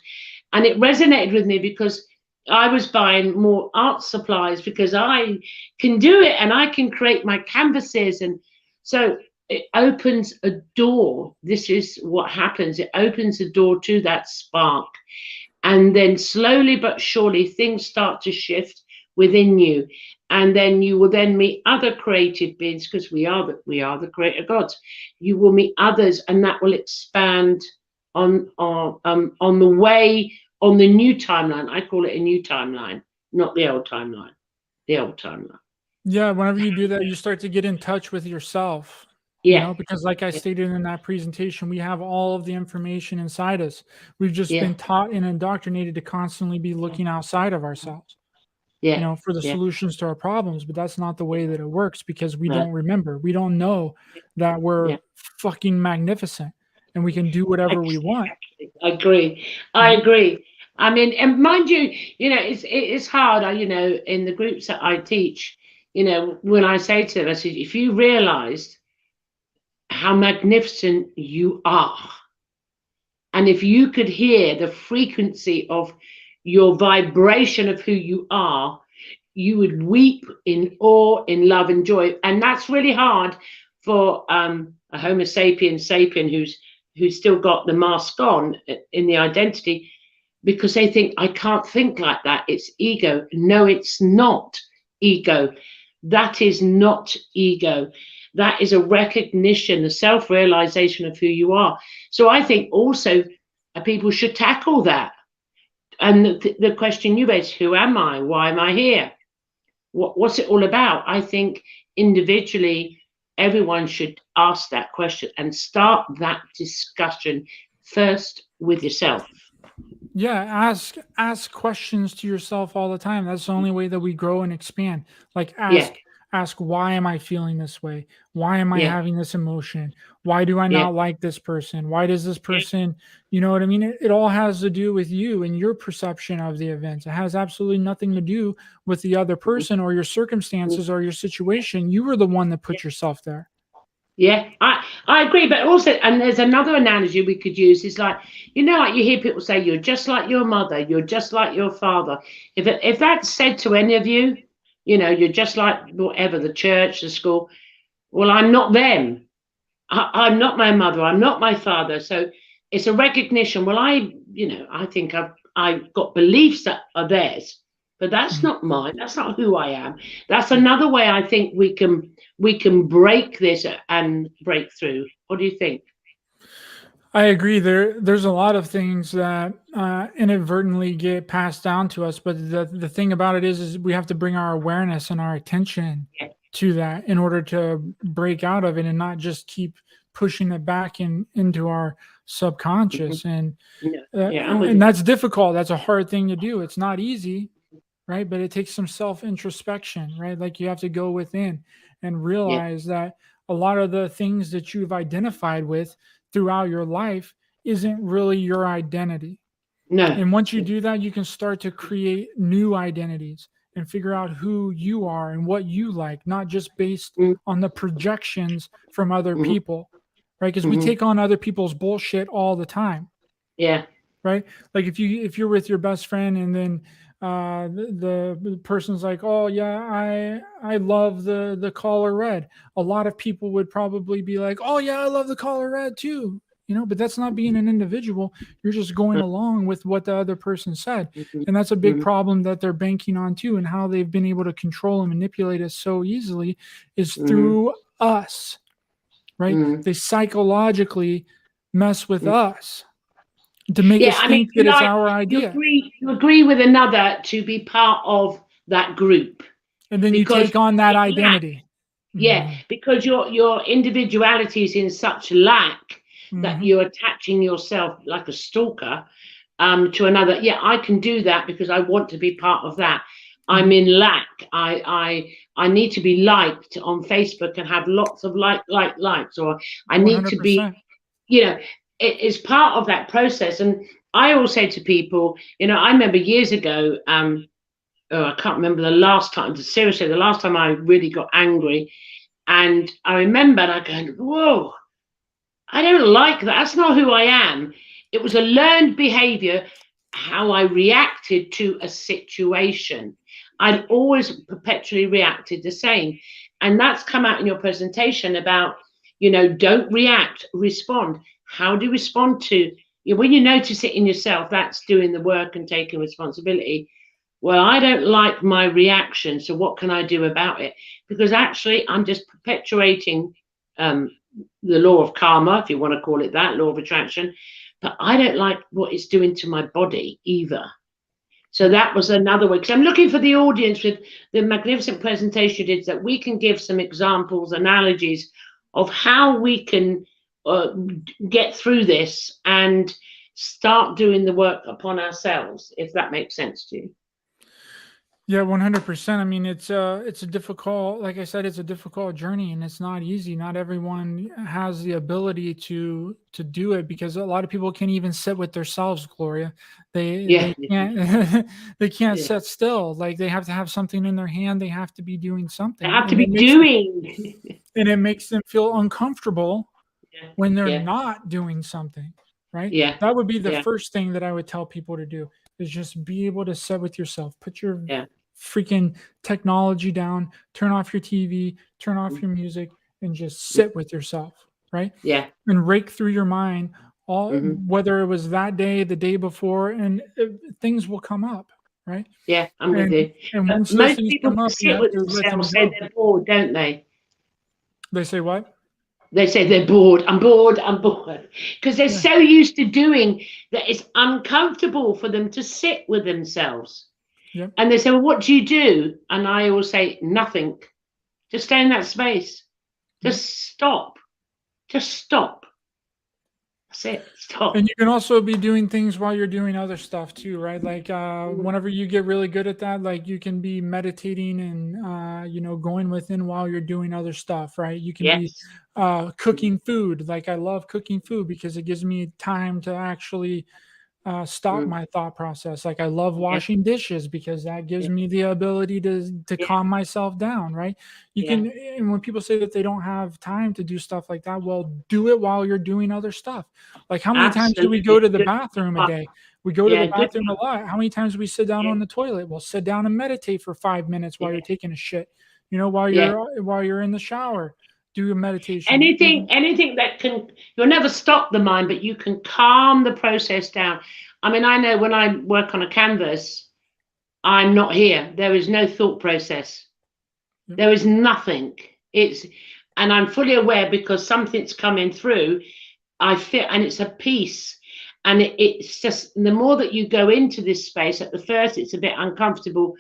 and it resonated with me because I was buying more art supplies because I can do it, and I can create my canvases. And so it opens a door. This is what happens. It opens a door to that spark. And then slowly but surely things start to shift within you. And then you will then meet other creative beings, because we are the creator gods. You will meet others, and that will expand on the way, on the new timeline. I call it a new timeline, not the old timeline. The old timeline. Yeah, whenever you do that, you start to get in touch with yourself. Because like I stated in that presentation, we have all of the information inside us. We've just been taught and indoctrinated to constantly be looking outside of ourselves, for the solutions to our problems. But that's not the way that it works, because we don't remember. We don't know that we're fucking magnificent and we can do whatever we want. I agree. I mean, and mind you, it's hard. In the groups that I teach, when I say to them, I say, if you realized how magnificent you are, and if you could hear the frequency of your vibration of who you are, you would weep in awe, in love and joy. And that's really hard for a Homo sapien who's still got the mask on in the identity, because they think, I can't think like that, it's ego. No, it's not ego. That is not ego. That is a recognition, a self-realization of who you are. So I think also people should tackle that. And the question you raised, who am I? Why am I here? What's it all about? I think individually, everyone should ask that question and start that discussion first with yourself. Yeah, ask questions to yourself all the time. That's the only way that we grow and expand. Like, ask, why am I feeling this way? Why am I having this emotion? Why do I not like this person? Why does this person, you know what I mean? It all has to do with you and your perception of the events. It has absolutely nothing to do with the other person or your circumstances or your situation. You were the one that put yourself there. Yeah, I agree. But also, and there's another analogy we could use, is like, like you hear people say, you're just like your mother, you're just like your father. If that's said to any of you, you're just like whatever, the church, the school. Well, I'm not them. I'm not my mother. I'm not my father. So it's a recognition. Well, I think I've got beliefs that are theirs, but that's not mine. That's not who I am. That's another way I think we can break this and break through. What do you think? I agree. There's a lot of things that inadvertently get passed down to us, but the thing about it is we have to bring our awareness and our attention Yeah. to that in order to break out of it and not just keep pushing it back into our subconscious. And Yeah, yeah, I'm with and you. that's difficult. That's a hard thing to do. It's not easy, right? But it takes some self introspection, right? Like you have to go within and Yeah, realize that a lot of the things that you've identified with throughout your life isn't really your identity. no. And once you do that, you can start to create new identities and figure out who you are and what you like, not just based Mm, on the projections from other mhm, people, right? Because we mhm. take on other people's bullshit all the time, Yeah, right? Like if you're with your best friend and then the person's like, oh yeah, I love the color red. A lot of people would probably be like, oh yeah, I love the color red too. But that's not being an individual. You're just going along with what the other person said. mhm, And that's a big mhm, problem that they're banking on too. And how they've been able to control and manipulate us so easily is mhm, through us, right? mhm, They psychologically mess with mhm. us to make Yeah, us I mean, think that it's like our idea. you agree with another to be part of that group And then you because take on that in lack, identity. yeah, Mhm. because your individuality is in such lack that Mhm. you're attaching yourself like a stalker to another. Yeah, I can do that because I want to be part of that. I'm Mhm. in lack. I need to be liked on Facebook and have lots of likes, or I need to be, 100%. you know, it is part of that process. And I always say to people, I remember years ago, oh, I can't remember the last time, seriously, the last time I really got angry. And I remember I going, whoa, I don't like that. That's not who I am. It was a learned behavior, how I reacted to a situation. I'd always perpetually reacted the same. And that's come out in your presentation about, don't react, respond. How do you respond to, when you notice it in yourself, that's doing the work and taking responsibility. Well, I don't like my reaction, so what can I do about it? Because actually, I'm just perpetuating um, the law of karma, if you want to call it that, law of attraction. But I don't like what it's doing to my body either. So Yep. that was another way. Because I'm looking for the audience with the magnificent presentation you did, that we can give some examples, analogies of how we can get through this and start doing the work upon ourselves, if that makes sense to you. Yeah, 100%. I mean, it's a difficult, like I said, it's a difficult journey and it's not easy. Not everyone has the ability to do it because a lot of people can't even sit with themselves, Gloria. They Yeah, can't they can't yeah. sit still. Like they have to have something in their hand. They have to be doing They something. have to be doing. And it makes them feel uncomfortable Yeah, when they're yeah, not doing something, right? yeah, That would be the yeah, first thing that I would tell people to do is just be able to sit with yourself. Put your yeah. freaking technology down, turn off your TV, turn off Mm, your music, and just mm, sit with yourself, right? yeah. And rake through your mind all Hmm. whether it was that day, the day before, and things will come up, right? Yeah, I'm with And you. and But once those most things people come who up, you sit have with to let them themselves say go. they're bored, don't they? They say what? They say they're bored. I'm bored. I'm bored. Because they're Yeah. so used to doing that it's uncomfortable for them to sit with themselves. Yep. And they say, well, what do you do? And I always say, nothing. Just stay in that space. Yep. Just stop. Just stop. That's it. And Stop. you can also be doing things while you're doing other stuff too, right? Like Mm. whenever you get really good at that, like you can be meditating and going within while you're doing other stuff, right? You can be Yes. cooking food. Like I love cooking food because it gives me time to actually stop Mm. my thought process. Like I love Yeah. washing dishes because that gives Yeah. me the ability to Yeah. calm myself down, right? You Yeah. can, and when people say that they don't have time to do stuff like that, well, do it while you're doing other stuff. Like how many times do we go Absolutely. to the Good bathroom a one. day? We go to the Yeah. Good bathroom one. a lot. How many times do we sit down Yeah. on the toilet? Well, sit down and meditate for 5 minutes while Yeah. you're taking a shit. While Yeah. you're in the shower, do a meditation. Anything that can, you'll never stop the mind, but you can calm the process down. I mean, I know when I work on a canvas, I'm not here. There is no thought process. Yep. There is nothing. And I'm fully aware because something's coming through. I feel, and it's a peace. And it's just, the more that you go into this space, at the first it's a bit uncomfortable.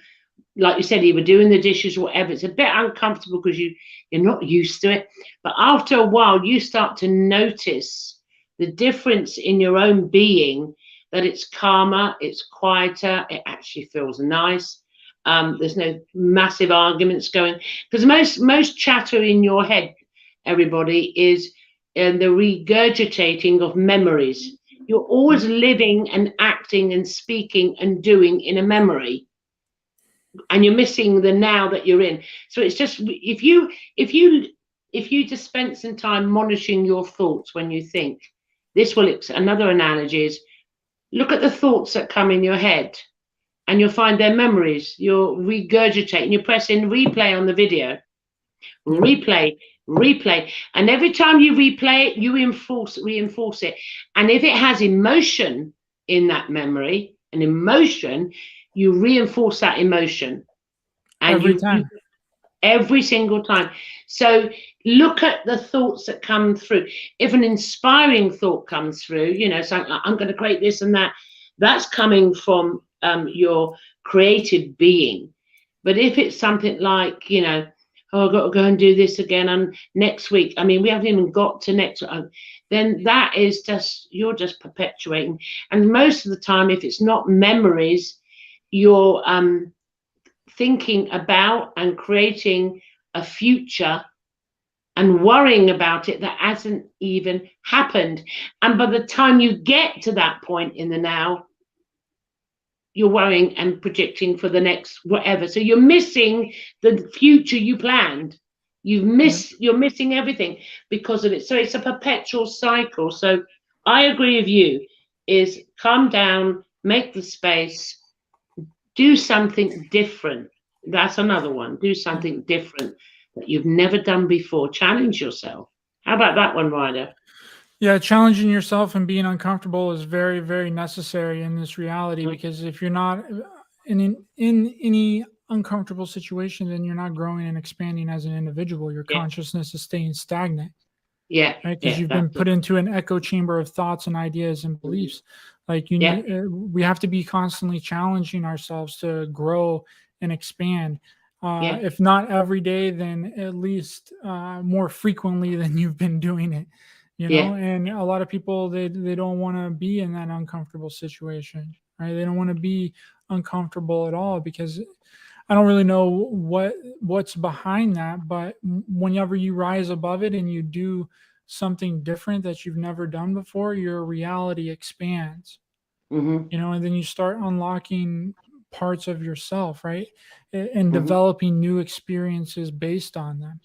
Like you said, you were doing the dishes or whatever, it's a bit uncomfortable because you're not used to it. But after a while, you start to notice the difference in your own being, that it's calmer, it's quieter, it actually feels nice. There's no massive arguments going, because most chatter in your head, everybody, is the regurgitating of memories. You're always living and acting and speaking and doing in a memory, and you're missing the now that you're in. So it's just, if you just spend some time monitoring your thoughts when you think, this will, another analogy is, look at the thoughts that come in your head, and you'll find they're memories. You're regurgitating, you're pressing replay on the video, replay, and every time you replay it, you reinforce it. And if it has emotion in that memory, an emotion, you reinforce that emotion, and every single time. So look at the thoughts that come through. If an inspiring thought comes through, something like, I'm going to create this and that, that's coming from your creative being. But if it's something like, oh, I've got to go and do this again on next week, I mean, we haven't even got to next week, then that is just, you're just perpetuating. And most of the time, if it's not memories, you're thinking about and creating a future and worrying about it that hasn't even happened. And by the time you get to that point in the now, you're worrying and predicting for the next whatever. So you're missing the future you planned. You're missing everything because of it. So it's a perpetual cycle. So I agree with you, is calm down, make the space, do something different. That's another one. Do something different that you've never done before. Challenge yourself. How about that one, Ryder? Yeah, challenging yourself and being uncomfortable is very, very necessary in this reality, because if you're not in any uncomfortable situation, then you're not growing and expanding as an individual. Your consciousness is staying stagnant. Yeah. Right? Because you've been put into an echo chamber of thoughts and ideas and beliefs. Like we have to be constantly challenging ourselves to grow and expand. If not every day, then at least more frequently than you've been doing it. And a lot of people, they don't want to be in that uncomfortable situation, right? They don't want to be uncomfortable at all, because I don't really know what's behind that. But whenever you rise above it and you do something different that you've never done before, your reality expands. And then you start unlocking parts of yourself, right? And developing new experiences based on them.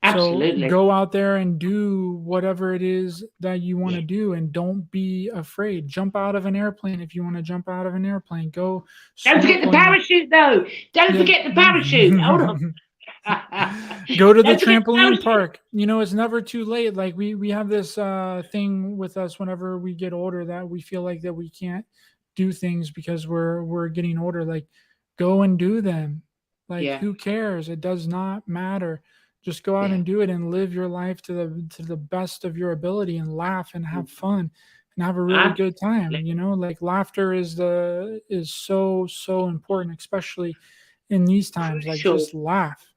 Absolutely. So go out there and do whatever it is that you want to do, and don't be afraid. Jump out of an airplane if you want to jump out of an airplane. Go. Don't forget the parachute, though. Don't forget the parachute. Hold on. Go to the trampoline park. It's never too late. Like we have this thing with us whenever we get older, that we feel like that we can't do things because we're getting older. Like, go and do them. Like, who cares? It does not matter. Just go out and do it, and live your life to the best of your ability, and laugh and have fun and have a really good time. Like, laughter is so important, especially in these times. Like, just laugh.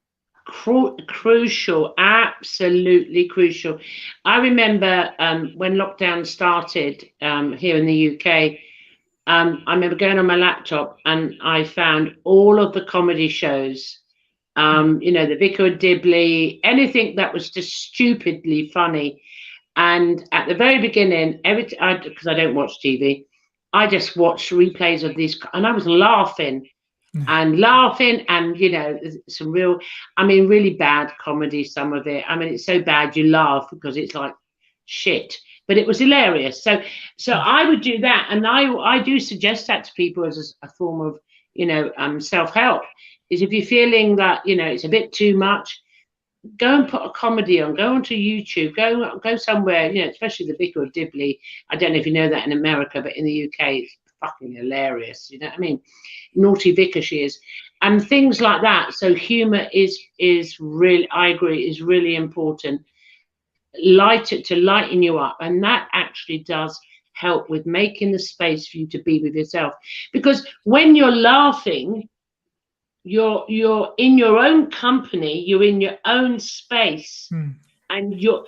Crucial, absolutely crucial. I remember when lockdown started here in the UK, I remember going on my laptop and I found all of the comedy shows, the Vicar of Dibley, anything that was just stupidly funny. And at the very beginning, because I don't watch TV, I just watched replays of these, and I was laughing. And some really bad comedy, some of it. I mean, it's so bad you laugh because it's like shit, but it was hilarious. So I would do that, and I do suggest that to people as a form of self-help. Is if you're feeling that it's a bit too much, go and put a comedy on. Go onto YouTube. Go somewhere. Especially the Vicar of Dibley. I don't know if you know that in America, but in the UK, it's fucking hilarious. You know what I mean? Naughty Vicar she is, and things like that. So humor is really, I agree, is really important. lighten you up, and that actually does help with making the space for you to be with yourself. Because when you're laughing, you're in your own company, you're in your own space, and you're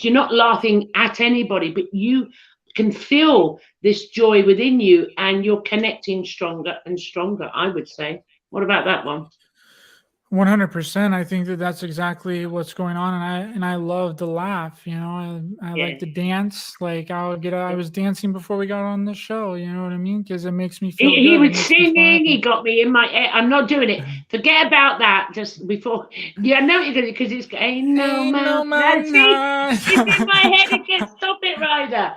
not laughing at anybody, but you can feel this joy within you, and you're connecting stronger and stronger, I would say. What about that one? 100%. I think that that's exactly what's going on, and I love to laugh. You know, I like to dance. Like I was dancing before we got on the show. You know what I mean? Because it makes me feel He good. was singing. He got me in my. I'm not doing it. Forget about that. Just before. Yeah, I know you're gonna, because it's ain't no mountain. See, it's in my head again. Stop it, Ryder.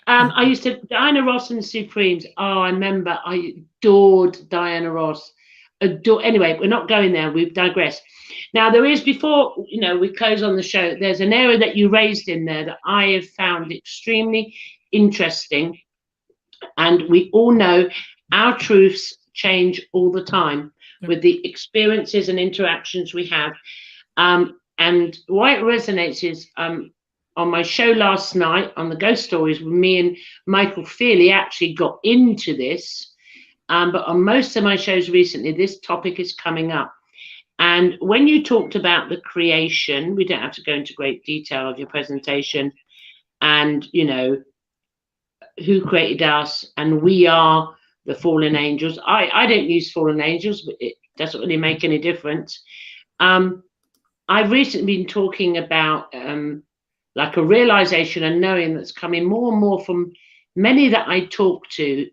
I used to Diana Ross and Supremes. Oh, I remember. I adored Diana Ross. Anyway, we're not going there. We've digressed. Now, there is, before we close on the show, there's an area that you raised in there that I have found extremely interesting, and we all know our truths change all the time with the experiences and interactions we have. And why it resonates is on my show last night on the Ghost Stories, me and Michael Feely actually got into this. But on most of my shows recently, this topic is coming up. And when you talked about the creation, we don't have to go into great detail of your presentation, and, who created us, and we are the fallen angels. I don't use fallen angels, but it doesn't really make any difference. I've recently been talking about like a realization and knowing that's coming more and more from many that I talk to.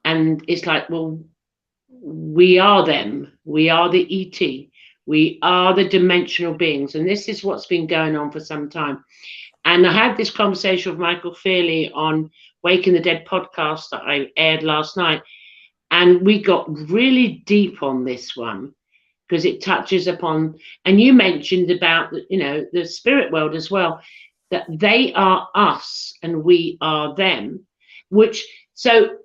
And it's like, well, we are them. We are the ET. We are the dimensional beings. And this is what's been going on for some time. And I had this conversation with Michael Feely on Waking the Dead podcast that I aired last night. And we got really deep on this one, because it touches upon, and you mentioned about, the spirit world as well, that they are us and we are them, so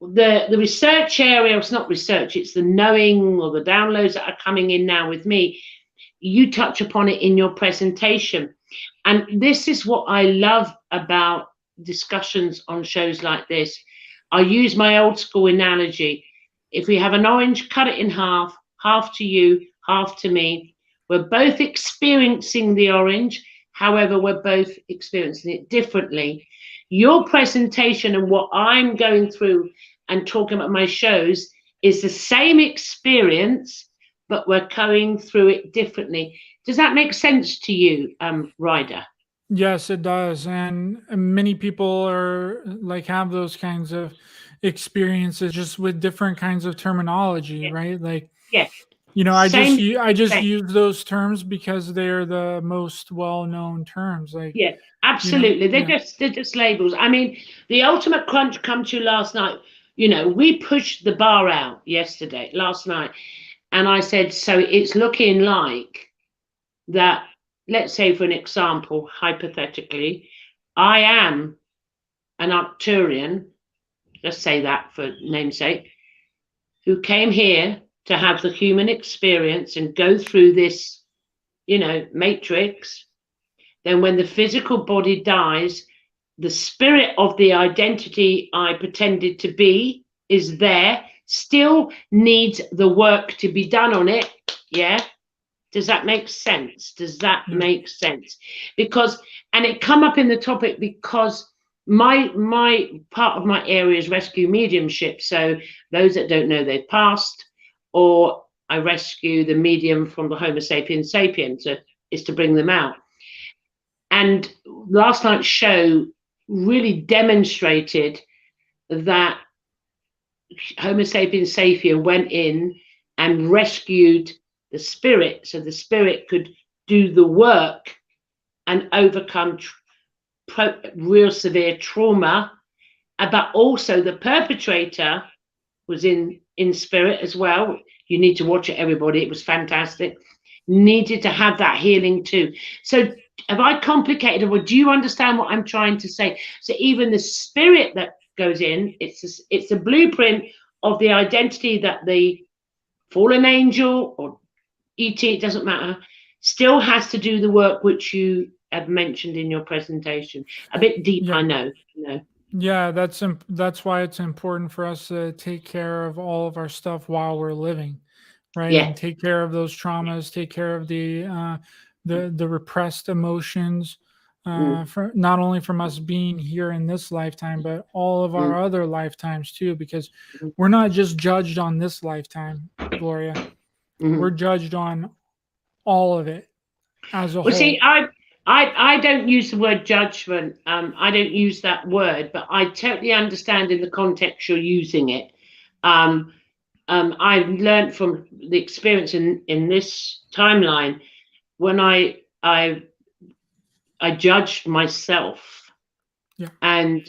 the research area, it's not research, it's the knowing or the downloads that are coming in now with me. You touch upon it in your presentation. And this is what I love about discussions on shows like this. I use my old school analogy. If we have an orange, cut it in half to you, half to me. We're both experiencing the orange. However, we're both experiencing it differently. Your presentation and what I'm going through and talking about my shows is the same experience, but we're going through it differently. Does that make sense to you, Ryder? Yes, it does. And many people have those kinds of experiences, just with different kinds of terminology, right? Like, I just use those terms because they're the most well-known terms. Like, absolutely. They're just labels. I mean, the ultimate crunch come to last night. We pushed the bar out last night, and I said, so it's looking like that. Let's say, for an example, hypothetically, I am an Arcturian, let's say that for namesake, who came here to have the human experience and go through this, matrix. Then when the physical body dies, the spirit of the identity I pretended to be is there, still needs the work to be done on it. Yeah. Does that make sense? Does that make sense? Because, and it come up in the topic because my part of my area is rescue mediumship. So those that don't know, they've passed, or I rescue the medium from the Homo sapiens sapiens, is to bring them out. And last night's show really demonstrated that Homo sapiens sapien went in and rescued the spirit, so the spirit could do the work and overcome real severe trauma. But also the perpetrator was in spirit as well. You need to watch it, everybody. It was fantastic. Needed to have that healing too. So have I complicated it, or do you understand what I'm trying to say? So even the spirit that goes in, it's a blueprint of the identity that the fallen angel or ET, it doesn't matter, still has to do the work which you have mentioned in your presentation. A bit deep, Yeah. I know. Yeah, that's why it's important for us to take care of all of our stuff while we're living, right? Yeah. And take care of those traumas, take care of the repressed emotions, for not only from us being here in this lifetime, but all of our other lifetimes too, because we're not just judged on this lifetime, Gloria. We're judged on all of it as a Well, whole. see, I don't use the word judgment. I don't use that word, but I totally understand in the context you're using it. I've learned from the experience in this timeline when I judged myself, Yeah. and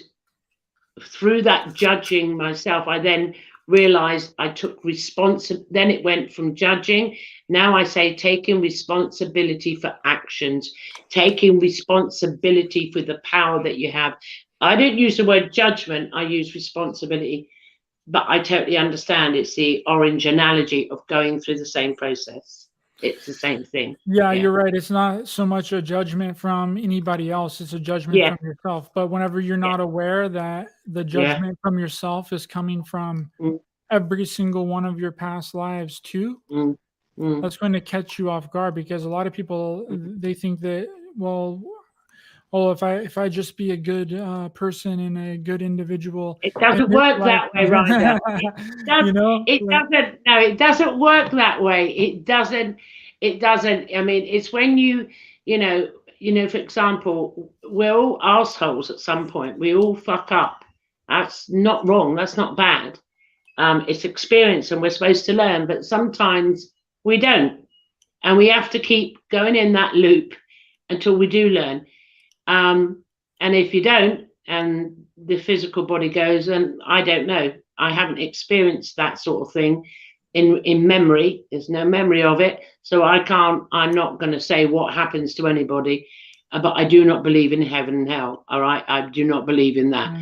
through that judging myself, I then realized I took responsibility. Then it went from judging. Now I say taking responsibility for actions, taking responsibility for the power that you have. I don't use the word judgment, I use responsibility, but I totally understand it's the orange analogy of going through the same process. It's the same thing. Yeah, you're right. It's not so much a judgment from anybody else, it's a judgment Yeah. from yourself. But whenever you're not aware that the judgment from yourself is coming from every single one of your past lives too, that's going to catch you off guard, because a lot of people, they think that, well, if I just be a good person and a good individual, It doesn't work that way, Ryder. you know, it doesn't. No, it doesn't work that way. It doesn't. It doesn't. I mean, it's when you know, for example, we're all assholes at some point. We all fuck up. That's not wrong. That's not bad. It's experience, and we're supposed to learn. But sometimes we don't, and we have to keep going in that loop until we do learn. And if you don't, and the physical body goes, and I don't know, I haven't experienced that sort of thing in memory. There's no memory of it, so I'm not going to say what happens to anybody, but I do not believe in heaven and hell. All right, I do not believe in that.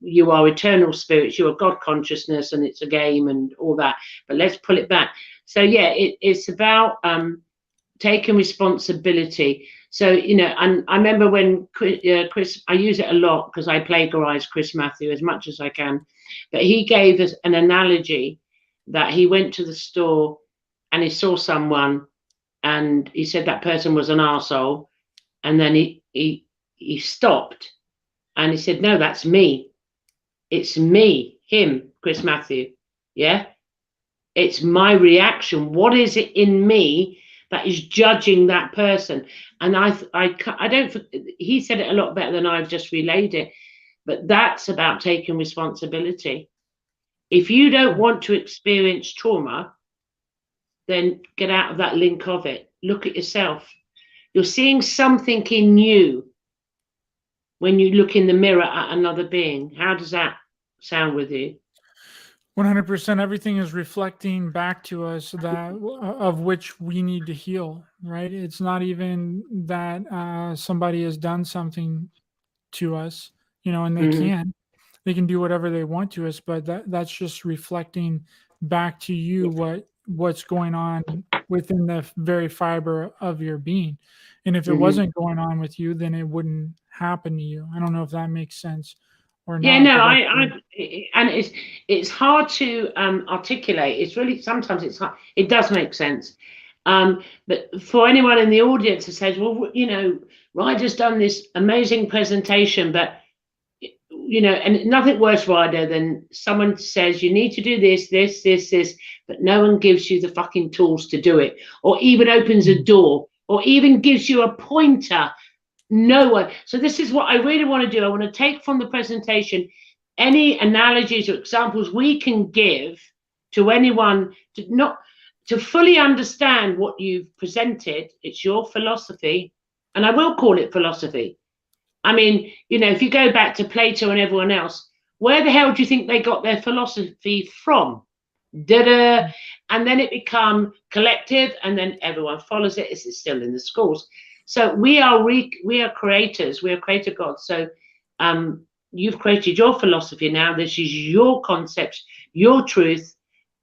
You are eternal spirits, you are God consciousness, and it's a game and all that, but let's pull it back. So yeah, it's about taking responsibility. So, and I remember when Chris, I use it a lot because I plagiarize Chris Matthew as much as I can, but he gave us an analogy that he went to the store and he saw someone and he said that person was an arsehole, and then he stopped and he said, no, that's me. It's me, him, Chris Matthew. Yeah. It's my reaction. What is it in me that is judging that person? And I don't, he said it a lot better than I've just relayed it, but that's about taking responsibility. If you don't want to experience trauma, then get out of that link of it. Look at yourself. You're seeing something in you when you look in the mirror at another being. How does that sound with you? 100%. Everything is reflecting back to us that of which we need to heal, right? It's not even that somebody has done something to us, and they can do whatever they want to us, but that's just reflecting back to you what's going on within the very fiber of your being. And if it wasn't going on with you, then it wouldn't happen to you. I don't know if that makes sense. Yeah, no, and it's hard to articulate. It's really, sometimes it's hard. It does make sense, but for anyone in the audience who says, well, Ryder's done this amazing presentation, but and nothing worse, Ryder, than someone says you need to do this, but no one gives you the fucking tools to do it, or even opens a door, or even gives you a pointer. No one. So this is what I really want to do. I want to take from the presentation any analogies or examples we can give to anyone to fully understand what you've presented. It's your philosophy, and I will call it philosophy. I mean, if you go back to Plato and everyone else, where the hell do you think they got their philosophy from? And then it become collective, and then everyone follows it. It's still in the schools. So we are creators. We are creator gods. So you've created your philosophy now. This is your concept, your truth.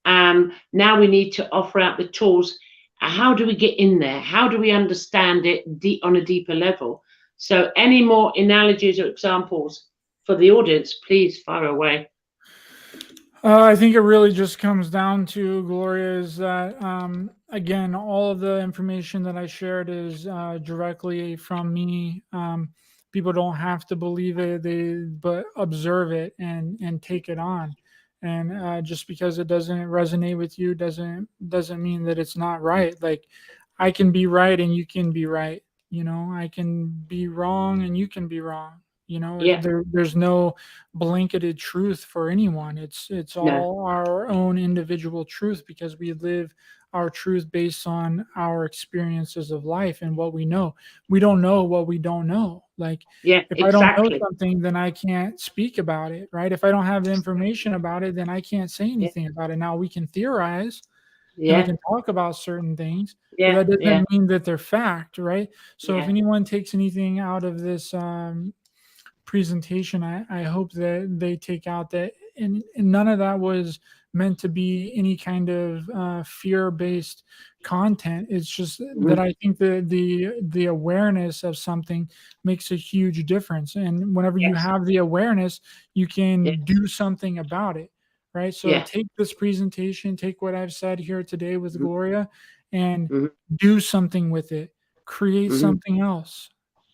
Now we need to offer out the tools how do we get in there? How do we understand it on a deeper level? So any more analogies or examples for the audience, please fire away. I think it really just comes down to, Gloria, is that, again, all of the information that I shared is directly from me. People don't have to believe it, but observe it and take it on. And just because it doesn't resonate with you doesn't mean that it's not right. Like, I can be right and you can be right. I can be wrong and you can be wrong. Yeah. There's no blanketed truth for anyone. It's all our own individual truth, because we live our truth based on our experiences of life and what we know. We don't know what we don't know. Like, Yeah, if I don't know exactly. something, then I can't speak about it, right? If I don't have the information about it, then I can't say Yeah. anything about it. Now, we can theorize and we Yeah. can talk about certain things, but Yeah. that Yeah. doesn't mean that they're fact, right? So if Yeah. anyone takes anything out of this presentation, I hope that they take out that, and none of that was meant to be any kind of fear-based content. It's just that I think that the awareness of something makes a huge difference, and whenever you Yes. have the awareness, you Yes. can do something about it, right? So Yeah. take this presentation, take what I've said here today with Mhm. Gloria, and Mhm. do something with it. Create Mhm. something else,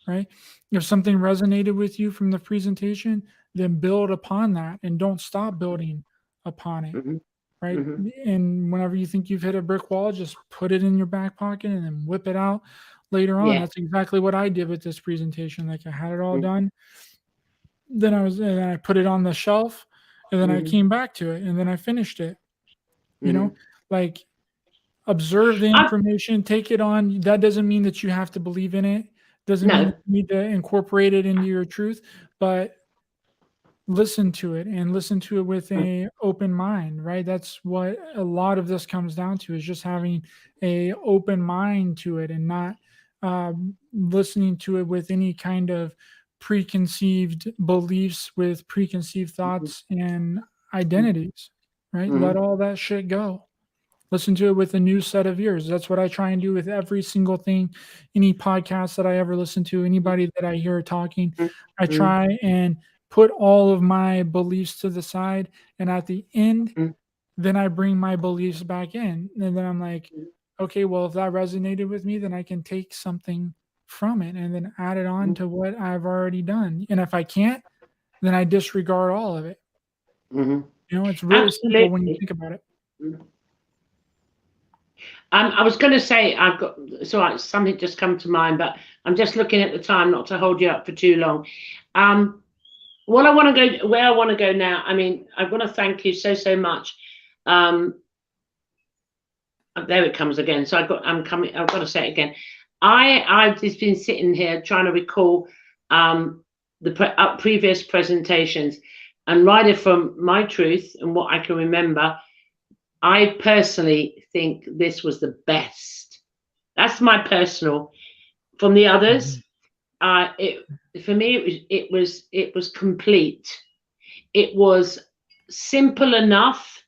right? If something resonated with you from the presentation, then build upon that and don't stop building upon it, Mhm. right? Mhm. And whenever you think you've hit a brick wall, just put it in your back pocket and then whip it out later on. Yeah. That's exactly what I did with this presentation. Like, I had it all Mhm. done, then I put it on the shelf, and then I Mhm. came back to it, and then I finished it. Mhm. Like, observe the I, information, take it on. That doesn't mean that you have to believe in it. Doesn't mean that no. you need to incorporate it into your truth, but listen to it, and listen to it with Mm. a open mind, right? That's what a lot of this comes down to, is just having a open mind to it, and not listening to it with any kind of preconceived beliefs, with preconceived Mhm. thoughts and identities, right? Let Mhm. all that shit go. Listen to it with a new set of ears. That's what I try and do with every single thing, any podcast that I ever listen to, anybody that I hear talking. Mhm. I Mhm. try and put all of my beliefs to the side. And at the end, Mhm. then I bring my beliefs back in. And then I'm like, okay, well, if that resonated with me, then I can take something from it and then add it on Mhm. to what I've already done. And if I can't, then I disregard all of it. Mhm. It's really simple when you Absolutely. think about it. Mhm. I was going to say, I've got, something just come to mind, but I'm just looking at the time, not to hold you up for too long. Where I want to go now, I mean, I want to thank you so much. Um, there it comes again. So I've got to say it again. I've just been sitting here trying to recall the previous presentations, and Ryder, from my truth and what I can remember, I personally think this was the best. That's my personal. From the others, Mhm. it for me it was complete. It was simple enough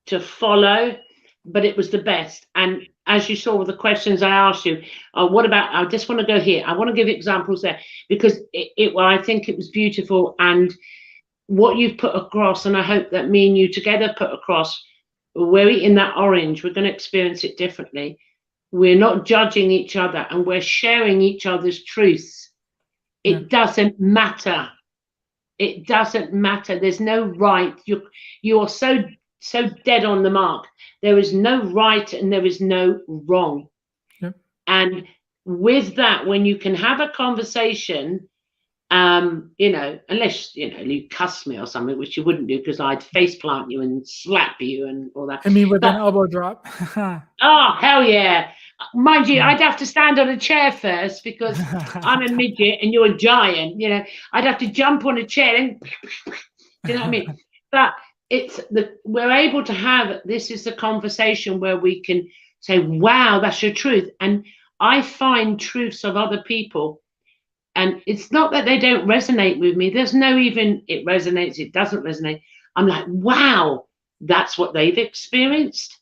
to follow, but it was the best. And as you saw with the questions I asked you, what about? I just want to go here. I want to give examples there, because well, I think it was beautiful, and what you've put across, and I hope that me and you together put across. We're eating that orange. We're going to experience it differently. We're not judging each other, and we're sharing each other's truths. Yeah. It doesn't matter. It doesn't matter. There's no right. You're so dead on the mark. There is no right and there is no wrong. Yep. And with that, when you can have a conversation, unless you cuss me or something, which you wouldn't do, because I'd face plant you and slap you and all that. Hit me with an But elbow drop. oh, hell yeah. Mind you, I'd have to stand on a chair first, because I'm a midget and you're a giant. I'd have to jump on a chair and do you know what I mean? But we're able to have, this is the conversation where we can say, wow, that's your truth. And I find truths of other people, and it's not that they don't resonate with me. There's no even, it resonates, it doesn't resonate. I'm like, wow, that's what they've experienced.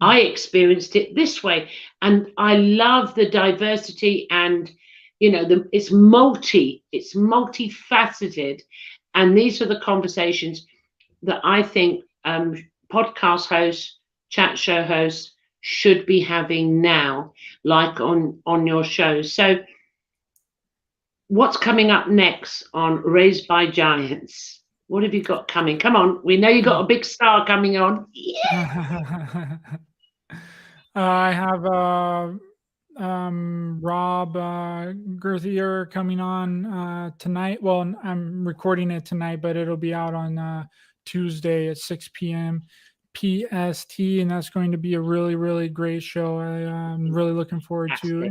I experienced it this way. And I love the diversity and, it's multifaceted. And these are the conversations that I think podcast hosts, chat show hosts should be having now, like on your show. So what's coming up next on Raised by Giants? What have you got coming? Come on, we know you got a big star coming on. Yeah. I have Rob Gerthier coming on tonight. Well, I'm recording it tonight, but it'll be out on Tuesday at 6 p.m. PST, and that's going to be a really, really great show. I'm really looking forward to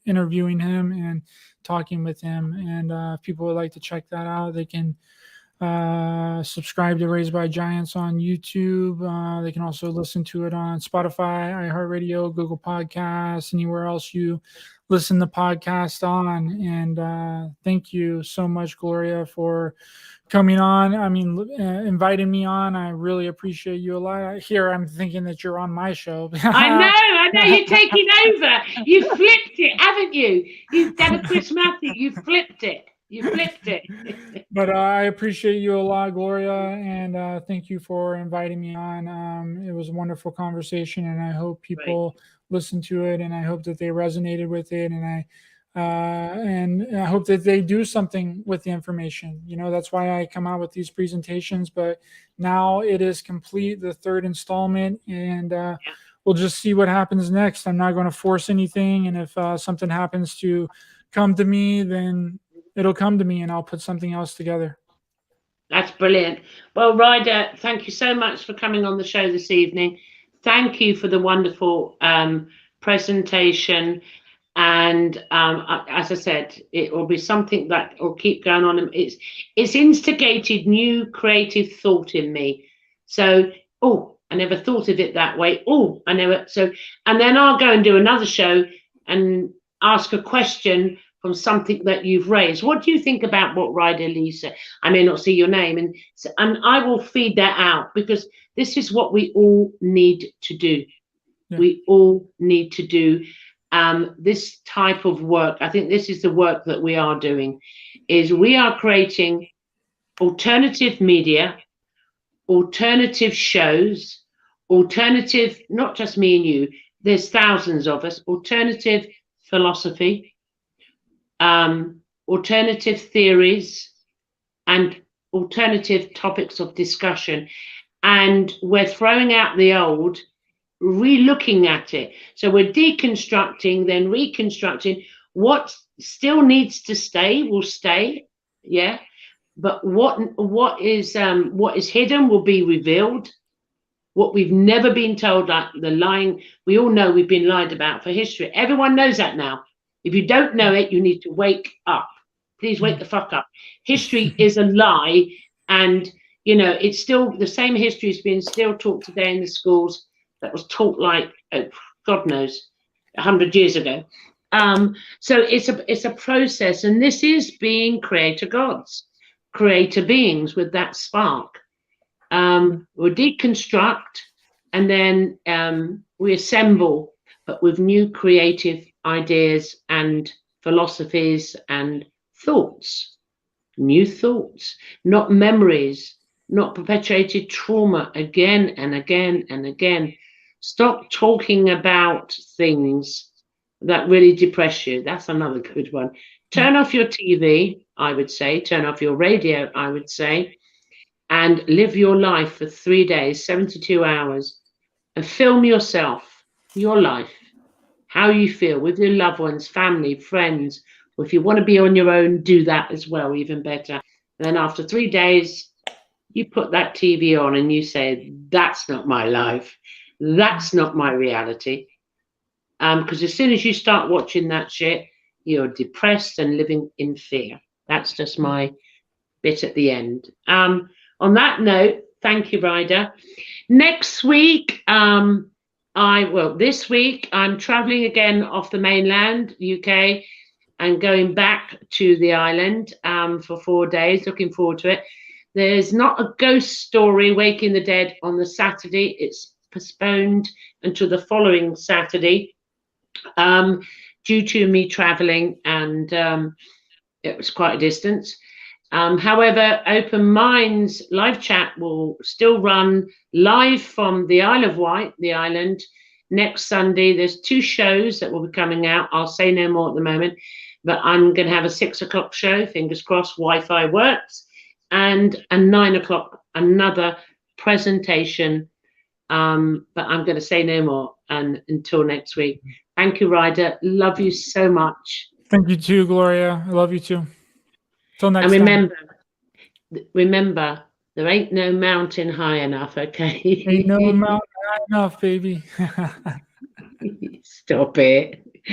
interviewing him and talking with him. And if people would like to check that out, they can subscribe to Raised by Giants on YouTube. They can also listen to it on Spotify, iHeartRadio, Google Podcasts, anywhere else you listen to podcasts on. And thank you so much, Gloria, for coming on. I mean, inviting me on. I really appreciate you a lot. Here, I'm thinking that you're on my show. I know. You're taking over. You flipped it, haven't you? You've done a Christmatic. You flipped it. But I appreciate you a lot, Gloria, and thank you for inviting me on. It was a wonderful conversation, and I hope people listen to it, and I hope that they resonated with it, and I hope that they do something with the information. That's why I come out with these presentations. But now it is complete, the third installment, and we'll just see what happens next. I'm not going to force anything, and if something happens to come to me, then it'll come to me and I'll put something else together. That's brilliant. Well, Ryder, thank you so much for coming on the show this evening. Thank you for the wonderful presentation. And as I said, it will be something that will keep going on. It's instigated new creative thought in me. So, I never thought of it that way. And then I'll go and do another show and ask a question from something that you've raised. What do you think about what Ryder Lee said? I may not see your name, and I will feed that out, because this is what we all need to do. Yeah. We all need to do this type of work. I think this is the work that we are doing, is we are creating alternative media, alternative shows, alternative, not just me and you, there's thousands of us, alternative philosophy, alternative theories, and alternative topics of discussion. And we're throwing out the old, re-looking at it. So we're deconstructing, then reconstructing. What still needs to stay will stay, yeah. But what is hidden will be revealed. What we've never been told, like the lying, we all know we've been lied about for history. Everyone knows that now. If you don't know it, you need to wake up. Please wake the fuck up. History is a lie, and it's still the same history is being still taught today in the schools that was taught like God knows 100 years ago. So it's a process, and this is being creator gods, creator beings with that spark. We'll deconstruct, and then we assemble, but with new creative ideas and philosophies and thoughts, new thoughts, not memories, not perpetuated trauma again and again and again. Stop talking about things that really depress you. That's another good one. Turn off your TV, I would say. Turn off your radio, I would say. And live your life for 3 days, 72 hours, and film yourself, your life, how you feel with your loved ones, family, friends. Or if you want to be on your own, do that as well, even better. And then after 3 days, you put that TV on and you say, that's not my life. That's not my reality. Because as soon as you start watching that shit, you're depressed and living in fear. That's just my bit at the end. On that note, thank you, Ryder. Next week, this week, I'm traveling again off the mainland, UK, and going back to the island for 4 days. Looking forward to it. There's not a ghost story, Waking the Dead, on the Saturday. It's postponed until the following Saturday, due to me traveling, and it was quite a distance. However, Open Minds live chat will still run live from the Isle of Wight, the island, next Sunday. There's 2 shows that will be coming out. I'll say no more at the moment, but I'm going to have a 6 o'clock show, fingers crossed Wi-Fi works, and a 9 o'clock, another presentation. But I'm going to say no more until next week. Thank you, Ryder. Love you so much. Thank you too, Gloria. I love you too. Till next time. And remember, there ain't no mountain high enough, okay? Ain't no mountain high enough, baby. Stop it.